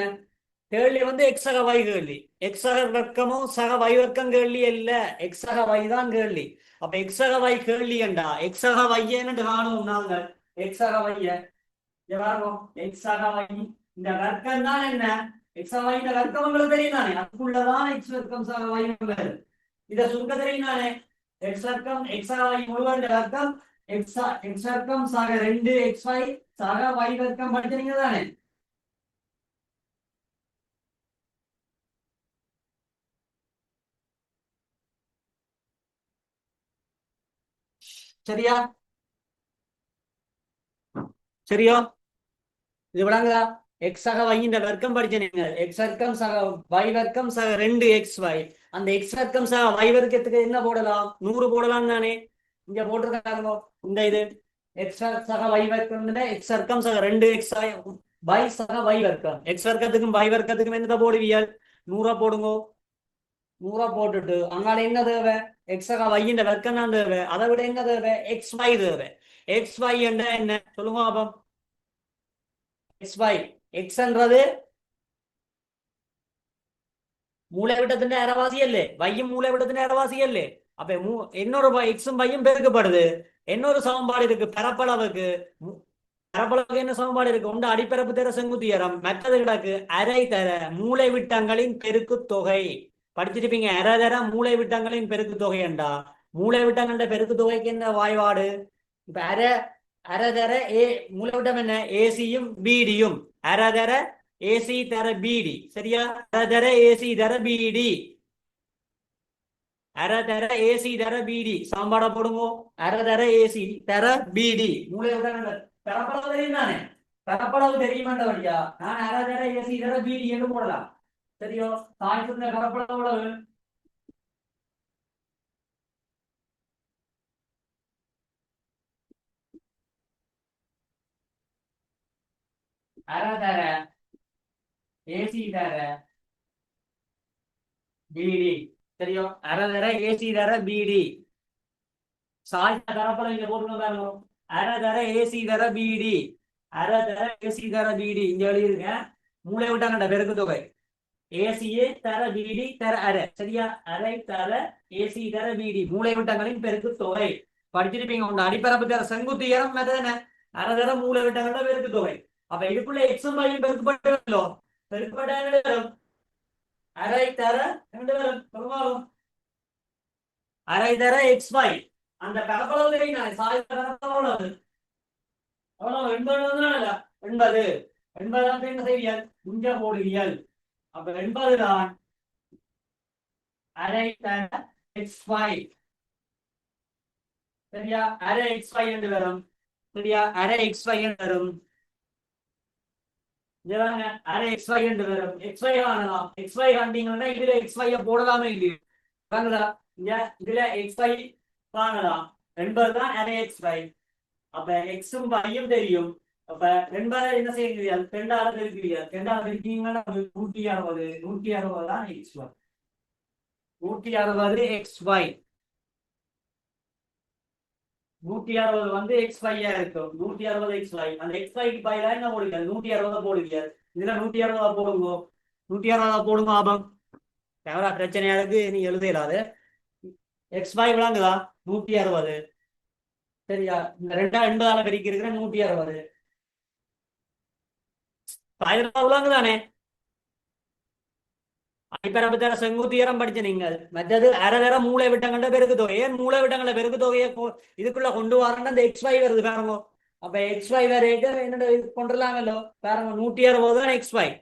கேள்வி வந்து எக்ஸ் சக y கேள்வி. எக்ஸ் சக வர்க்கமும் சக y வர்க்கம் கேள்வி இல்ல. எக்ஸ் சக y தான் கேள்வி. அப்ப எக்ஸ் சக y கேள்வி என்றா எக்ஸ் சக y என்னன்னு காணுவோம் நாங்கள். எக்ஸ் சக y எக்ஸ் சக y இந்த வர்க்கம் தான் என்ன? எக்ஸ் சக y இந்த வர்க்கம் உங்களுக்கு தெரியும் தானே. அதுக்குள்ளதான் எக்ஸ் வர்க்கம் சக y வருது. இத சுருக்க தெரியும் தானே. எக்ஸ் வர்க்கம் எக்ஸ் சக y முழுவதும் வர்க்கம். எக்ஸ் வர்க்கம் சக 2xy சக y வர்க்கம் படிச்சீங்க தானே. சரியா? சரியோ? இது விளங்குதா? எக்ஸ் சக y இந்த வர்க்கம் படிச்சீங்க. எக்ஸ் வர்க்கம் சக y வர்க்கம் சக 2xy. அந்த எக்ஸ் வர்க்கம் சக y வர்க்கத்துக்கு என்ன போடலாம்? 100 போடலாம் தானே. இங்க போட்டிருக்காங்க இந்த இது எக்ஸ் சக y வர்க்கம் எக்ஸ் வர்க்கம் சக 2xy y சக y வர்க்கம். எக்ஸ் வர்க்கத்துக்கும் y வர்க்கத்துக்கும் என்னத போடுவீங்க? 100 போடுங்க. 100 போட்டுட்டு அங்கால என்ன தேவை? எக்ஸ் சக y இந்த வர்க்கம் தான் தேவை. அதை விட என்ன தேவை? xy தேவை. xy என்ற என்ன சொல்லுங்க பாப்போம். xy எக்ஸ்ன்றது മൂലവിട്ടത്തിന്റെ അരവാസിയല്ലേ. വയ്യും മൂലവിട്ടത്തിന്റെ അരവാസിയല്ലേ. அப்ப இன்னொரு எக்ஸும் பையும் பெருக்கப்படுது. இன்னொரு சமன்பாடு இருக்கு பரப்பளவுக்கு. பரப்பளவுக்கு என்ன சமன்பாடு இருக்கு? ஒன்று அடிப்பரப்பு தர செங்குத்தியரம், மற்றது கிடக்கு அரை தர மூளை விட்டங்களின் பெருக்கு தொகை. படிச்சிருப்பீங்க. அரை தர மூளை விட்டங்களின் பெருக்கு தொகை என்றா மூளை விட்டங்கள பெருக்கு தொகைக்கு என்ன வாய்வாடு? இப்ப அரை தர மூளை விட்டம் என்ன? ஏசியும் பிடியும். அரை தர ஏசி தர பிடி. சரியா? அரை தர ஏசி தர பிடி. அரை தர ஏசி தர பிடி சாம்பாட போடுங்க. அரை தர ஏசி தர பிடி மூளை விட்டங்கள் பரப்பளவு தெரியும் தானே. பரப்பளவு தெரியுமாண்ட வழியா நான் அரை தர ஏசி தர பிடி என்று போடலாம். சரியோ? தாய்க்கு பரப்பளவு அரை தர ஏசி தர பிடி. சரியோ? அரை தர ஏசி தர பிடி. சாய்ந்த பரப்பளவு இங்க போட்டுருங்க பாருங்க. அரை தர ஏசி தர பிடி அரை தர ஏசி தர பிடி இங்க எழுதியிருக்கேன். மூளை விட்டாங்கடா பெருக்கு தொகை. ஏசிஏ தர பிடி தர அரை, சரியா? அரை தர ஏசி தர பிடி மூளை விட்டங்களின் பெருக்கு தொகை படிச்சிருப்பீங்க. உண்டு அடிப்பரப்பு தர செங்குத்து ஏறம் தானே அரை தர மூளை விட்டங்களோட பெருக்கு தொகை. அப்ப இதுக்குள்ள எக்ஸும் வையும் பெருக்கப்பட்டோ பெருக்கப்பட்ட அரை தர ரெண்டு வரும் பெரும்பாலும் அரை தர எக்ஸ் ஒய் அந்த பரப்பளவு தெரியும். சாய் பரப்பளவு அவ்வளவு 80 80 80 என்ன செய்வியல் குஞ்ச போடுவியல். அப்ப 80 தான் அரை தர எக்ஸ் ஒய், சரியா? அரை எக்ஸ் ஒய் என்று வரும், சரியா? அரை எக்ஸ் ஒய் என்று வரும். அரை எக்ஸ் ஒய் என்று வரும். எக்ஸ் ஒய் காணலாம். எக்ஸ் ஒய் காண்டீங்கன்னா இதுல எக்ஸ் ஒய் போடலாமே இல்லையா? இதுல எக்ஸ் ஒய் காணலாம். 80 தான் அரை எக்ஸ் ஒய். அப்ப எக்ஸும் ஒய்யும் தெரியும். அப்ப 2 என்ன செய்கிறீர்கள்? 2 பெருக்கிறீர்கள். 2 பெருக்கீங்கன்னா 160. 160 தான் எக்ஸ் ஒய். 160 X Y. 160 வந்து எக்ஸ் ஒய்யா இருக்கும். 160 எக்ஸ் ஒய். அந்த எக்ஸ் ஒய்க்கு பதிலாக என்ன போடுவீங்க? 160 போடுவீங்க. இதுல 160 போடுங்க. 160 போடுங்க. ஆபம் கேமரா பிரச்சனையா இருக்கு, நீ எழுத இயலாது. X Y விளாங்குதா? 160, சரியா? இந்த 280 பெருக்கி இருக்கிற 160 விளாங்குதானே? அடிப்பரப்பு செங்குத்தியரம் படிச்ச நீங்கள். மற்றது அரை தர மூளை விட்டங்கள்ட பெருக்கு தொகை. ஏன் மூளை விட்டங்கள பெருக்கு தொகையை இதுக்குள்ள கொண்டு வரணும்? அந்த எக்ஸ் ஒய் வருது பாருங்க. அப்ப எக்ஸ் ஒய் வரைக்கும் என்னோட இது கொண்டுலாமல்லோ பாருங்க. 160 தான் எக்ஸ் ஒய்.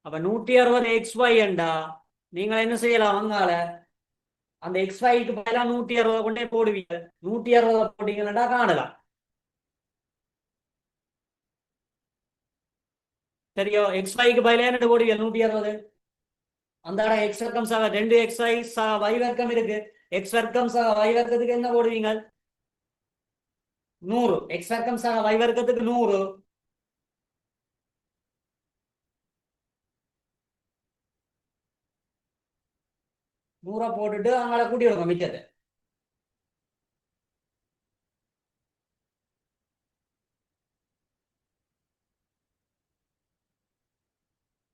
அப்ப 160 எக்ஸ் ஒய் என்றா நீங்கள் என்ன செய்யலாம்? வங்கால அந்த எக்ஸ் ஒய்க்கு பதிலா 160 கொண்டே போடுவீங்க. 160 போட்டீங்கன்னா காணலாம், சரியோ? எக்ஸ் ஒய்க்கு பதிலா என்ன போடுவீங்க? 160. அந்த இடம் எக்ஸ் வர்க்கம் சக 2 எக்ஸ் ஒய் y வர்க்கம் இருக்கு. எக்ஸ் வர்க்கம் சக y வர்க்கத்துக்கு என்ன போடுவீங்க? 100. எக்ஸ் வர்க்கம் சக y வர்க்கத்துக்கு 100. போட்டுட்டு அங்கே கூட்டி விடுங்க மிச்சத்தை.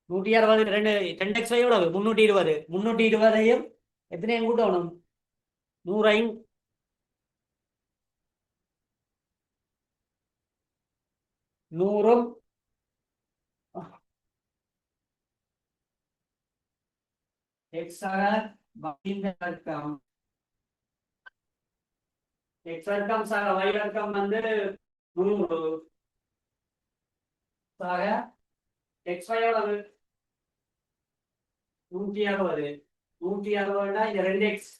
நூற்றி 60 2 எக்ஸ் ஒய் எவ்வளவு? 320. 320ஐயும் எத்தனையும் கூட்டணும்? 100ஐயும் 100ம் எக்ஸ் வர்க்கம். எக்ஸ் வர்க்கம் சக y வர்க்கம் வந்து 100 சக எக்ஸ் ஒய் எவ்வளவு? 160. 160 இந்த 2 எக்ஸ்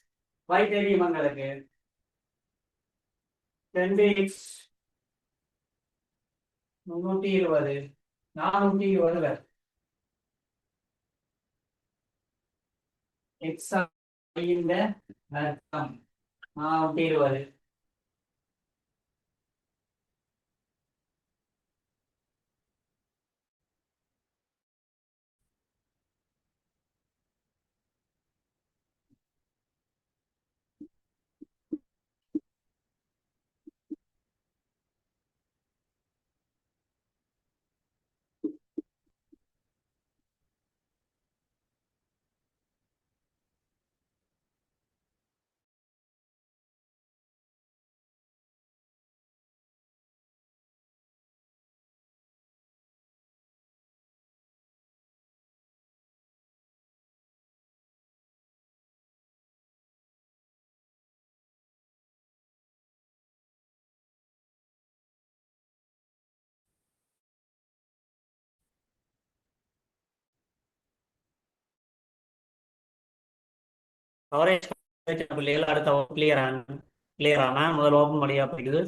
ஒய் தெரியும் உங்களுக்கு. 2 எக்ஸ் 320 420 எக்ஸ் ஒய்யின் வர்க்கம் 420. கவரேஜ் பிள்ளைகள் அடுத்த கிளியரான முதல் ஓப்பன் வழியா போயிடுது.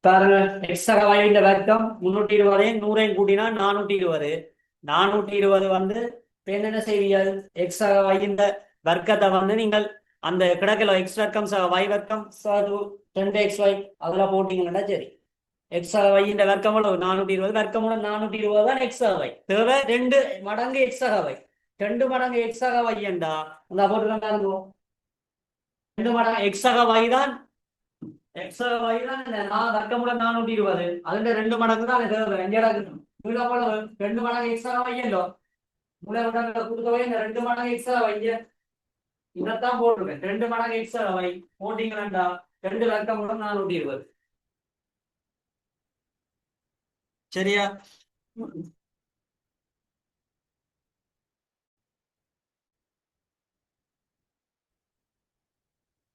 பாருங்க, எக்ஸ் சக வயலின் வர்க்கம் 320ஐயும் 100ஐயும் கூட்டினா 420. 420 வந்து என்னென்ன செய்வீர்கள்? எக்ஸ் சக வயலின் வர்க்கத்தை வந்து நீங்கள் அந்த கிடக்கல எக்ஸ் வர்க்கம் சக y வர்க்கம் 2 எக்ஸ் ஒய் அதுல போட்டீங்கன்னா சரி. எக்ஸ் சக வயலின் வர்க்கம் 420. வர்க்கம் 420 தான் எக்ஸ் சக y. தேவை 2 மடங்கு எக்ஸ் சக y. 2 மடங்கு எக்ஸ் சக y என்றா போட்டுருக்கோம். 2 மடங்கு எக்ஸ் சக y தான் எக்ஸ் y தான் நான் வர்க்கமூலம் 420 അതിന്റെ 2 മടങ്ങ് தான் தேவை எங்க இருக்கு ഇവിടെ അപ്പോൾ 2 മടങ്ങ് x y അല്ലോ மூலை விட கூட்டுத்தொகை 2 மடங்கு x y இதைத்தான் போட்டிருக்கேன் 2 மடங்கு x y போட்டீங்கன்னா 2 வர்க்கமூலம் 420 சரியா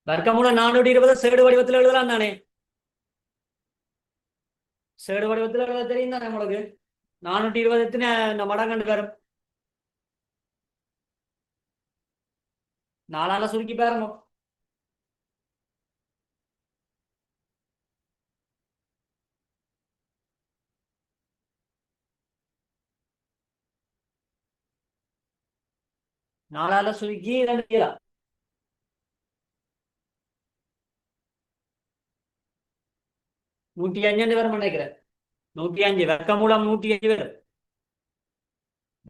வர்க்கமூலம் 420 சேடு வடிவத்தில் எழுதலாம் தானே சேடு வடிவத்தில் எழுத தெரியும் தானே உங்களுக்கு 420 எத்தனை மடங்கு வரும் 4ஆல சுருக்கி பாருங்க நாலால சுருக்கி 2 105 வரும் நினைக்கிறேன் 105 வர்க்கமூலம் 105 வரும்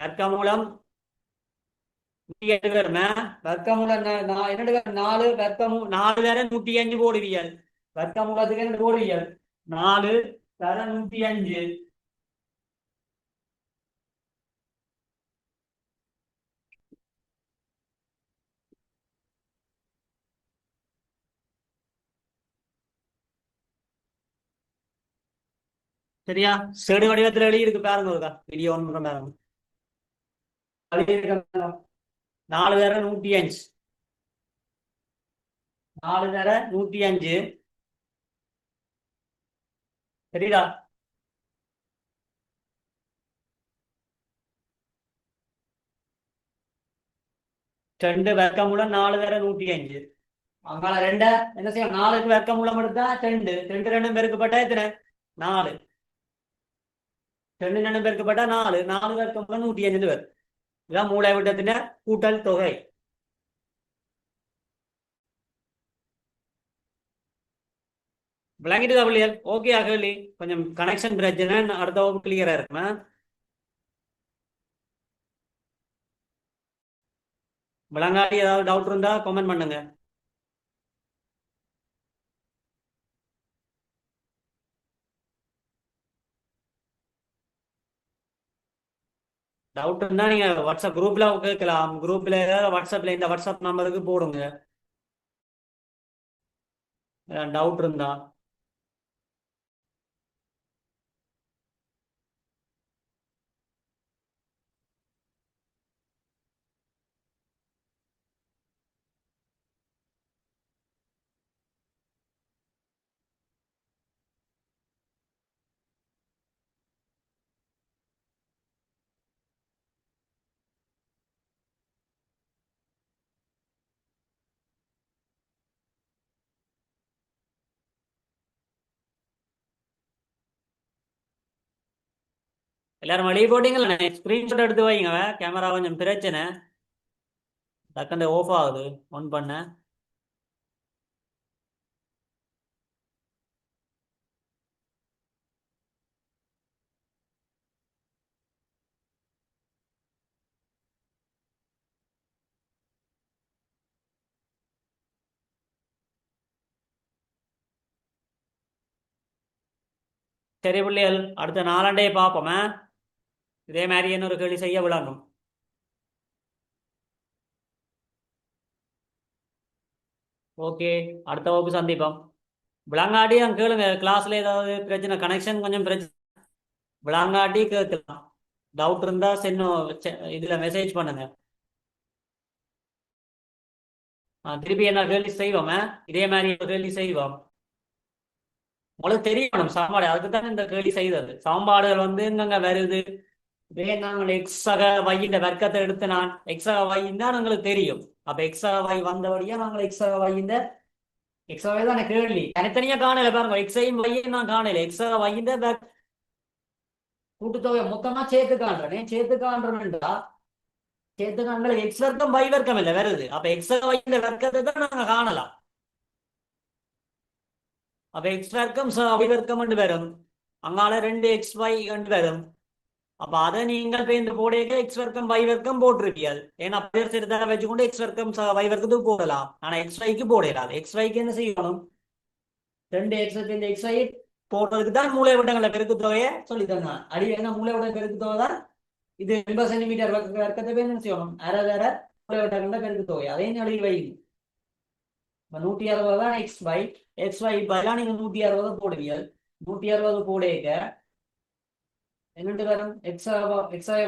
வர்க்கமூலம் 105 வரும் வர்க்கமூலம் என்னடு 4 வர்க்கமூலம் 4 வேற 105 போடுவியல் வர்க்கமூலத்துக்கு என்ன போடுவியல் 4 வேற 105 சரியா சேடு வடிவத்தில் எழுதி இருக்கு பாருங்க ஒருக்கா வீடியோ ஒன் பண்ற பாருங்க 4 வேற 105 4 வேற 105 சரிதா 2 வர்க்கமூலம் 4 வேற 105 அங்கால 2 என்ன செய்யும் 4க்கு வர்க்கமூலம் எடுத்தா 2 2 2 பெருக்கப்பட்டா எத்தனை 4 2 2 பெருக்கப்பட்டா 4 4 வர்க்கமூலம் 105 வரும் இதான் மூளை விட்டத்தின கூட்டல் தொகை விளங்கிட்டு பிள்ளைகள் ஓகே அகலி கொஞ்சம் கனெக்ஷன் பிரச்சனை அடுத்த வகுப்பு கிளியரா இருக்குமா விளங்காடி ஏதாவது டவுட் இருந்தா கமெண்ட் பண்ணுங்க டவுட் இருந்தா நீங்க வாட்ஸ்அப் குரூப்ல கேட்கலாம் குரூப்ல வாட்ஸ்அப்ல இந்த வாட்ஸ்அப் நம்பருக்கு போடுங்க டவுட் இருந்தா எல்லாரும் வெளியே போட்டீங்களா ஸ்கிரீன்ஷாட் எடுத்து வைங்க கேமரா கொஞ்சம் பிரச்சனை டக்குன்னு ஆஃப் ஆகுது ஒன் பண்ண சரி பிள்ளைகள் அடுத்த 4 பார்ப்போமே இதே மாதிரி இன்னொரு கேள்வி செய்ய விளங்கும் ஓகே அடுத்த வகுப்பு சந்திப்போம் விளங்காட்டி அங்கே கேளுங்க கிளாஸ்ல ஏதாவது பிரச்சனை கனெக்ஷன் கொஞ்சம் பிரச்சனை விளங்காட்டி கேட்கலாம் டவுட் இருந்தா இதுல மெசேஜ் பண்ணுங்க திருப்பி என்ன கேள்வி செய்வோம் இதே மாதிரி கேள்வி செய்வோம் உங்களுக்கு தெரியணும் சாப்பாடு அதுக்கு தான் இந்த கேள்வி செய்தது சாம்பாடுகள் வந்து எங்கங்க வருது இதே நாங்கள் எக்ஸக வையின் வர்க்கத்தை எடுத்து நான் எக்ஸக வையின் தான் உங்களுக்கு தெரியும் அப்ப எக்ஸக வை வந்தபடியா நாங்கள் எக்ஸக வையின் எக்ஸக வை தான் கேள்வி தனித்தனியா காணல பாருங்க எக்ஸையும் வையும் நான் காணல எக்ஸக வையின் கூட்டுத்தொகை மொத்தமா சேர்த்து காண்றேன் சேர்த்து காண்றேன்டா சேர்த்து காண்ற எக்ஸ் வர்க்கம் வை வர்க்கம் இல்லை வருது அப்ப எக்ஸக வையின் வர்க்கத்தை தான் நாங்க காணலாம் அப்ப எக்ஸ் வர்க்கம் y வர்க்கம் வரும் அங்கால 2 xy வரும் அப்ப அதை நீங்கள் இந்த போடையக்க எக்ஸ் வர்க்கம் y வர்க்கம் போட்டிருப்பியால் ஏன்னா பேர் சிறிதாக வச்சுக்கொண்டு எக்ஸ் வர்க்கம் y வர்க்கத்துக்கு போடலாம் ஆனா xyக்கு போடலாம் xyக்கு என்ன செய்யணும் ரெண்டு எக்ஸ் இந்த எக்ஸ் ஒய் போடுறதுக்கு தான் மூளை விட்டங்களை பெருக்கு தொகையை சொல்லி தந்தான். அடி என்ன மூளை விட பெருக்கு தொகை தான் இது 80 சென்டிமீட்டர் வர்க்கத்தை என்ன செய்யணும், அரை வேற மூளை விட்டங்கள பெருக்கு தொகை அதையும் எழுதி வை. 160 தான் எக்ஸ் ஒய் பதிலாக நீங்க 160 போடுவீங்க. 160 போடுக என்னென்று வரும், எக்ஸ்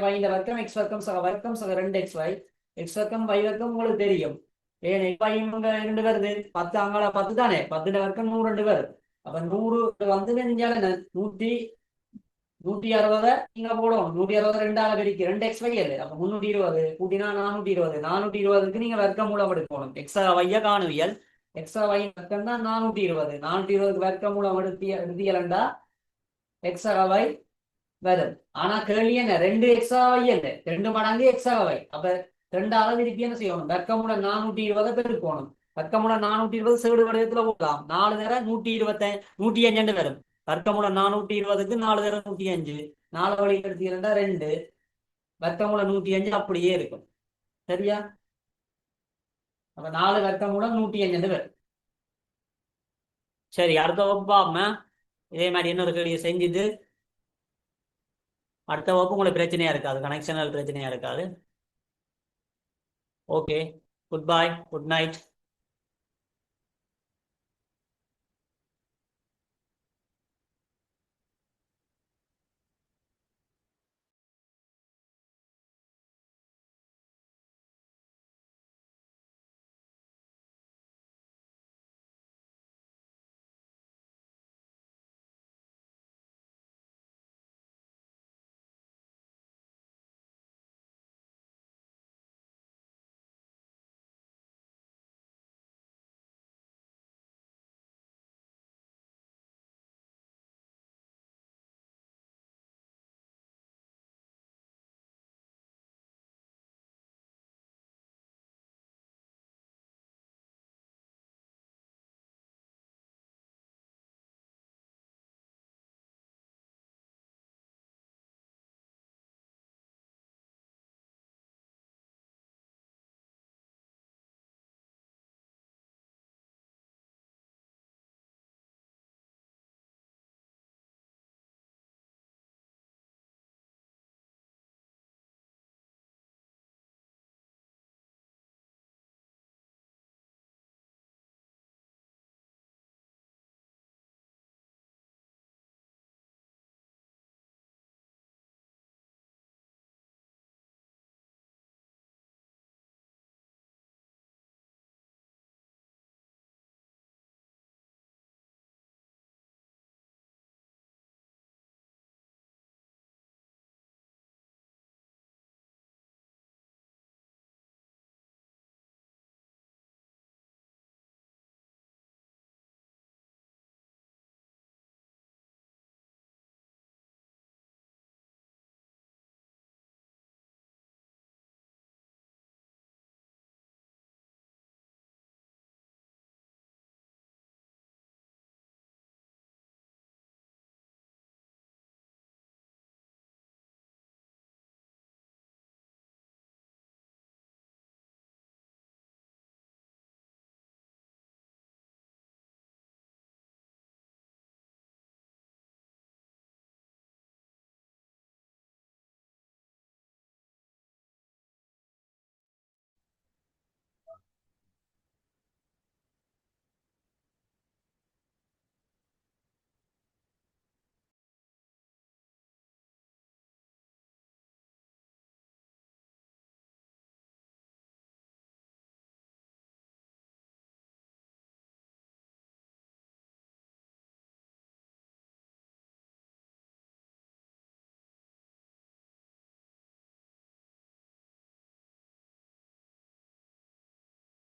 வைந்த வர்க்கம் எக்ஸ் வர்க்கம் சக வர்க்கம் சக 2xy எக்ஸ் வர்க்கம் y வர்க்கம் உங்களுக்கு தெரியும். ஏன் ரெண்டு வருது 10 அங்கால 10 தானே, 10 வர்க்கம் 102 வருது. அப்ப 100 வந்து நீங்க 160 நீங்க போடணும். 160 ரெண்டால பெருக்கி 2xy இல்லை. அப்ப 320 கூட்டினா 420. 420க்கு நீங்க வர்க்கம் மூலம் எடுக்கணும். எக்ஸா வைய காணுவியல் எக்ஸா வை வர்க்கம் தான் 420. 420க்கு வர்க்கம் மூலம் எடுத்தியலண்டா எக்ஸா வை வரும். ஆனா கேள்வி என்ன, 2 எக்ஸா வை இல்லை, 2 மடங்கு எக்ஸா வை. அப்ப 2ஆல திருப்பி என்ன செய்யணும், வர்க்கமுட 420 பெருக்கணும். வர்க்கமுட 420 சேடு வடிவத்துல போடலாம். 4 தர 125 105 வரும். வர்க்கமுட 420க்கு 4 தர 105, 4 வழி எடுத்தீங்கன்னா 2, வர்க்கமுட 105 அப்படியே இருக்கும். சரியா? அப்ப 4 வர்க்கமுட 105 வரும். சரி, அடுத்த வகுப்பு இதே மாதிரி இன்னொரு கேள்வியை செஞ்சுட்டு அடுத்த வகுப்பு உங்களுக்கு பிரச்சனையா இருக்காது, கனெக்ஷனல் பிரச்சனையா இருக்காது. Okay, good bye, good night.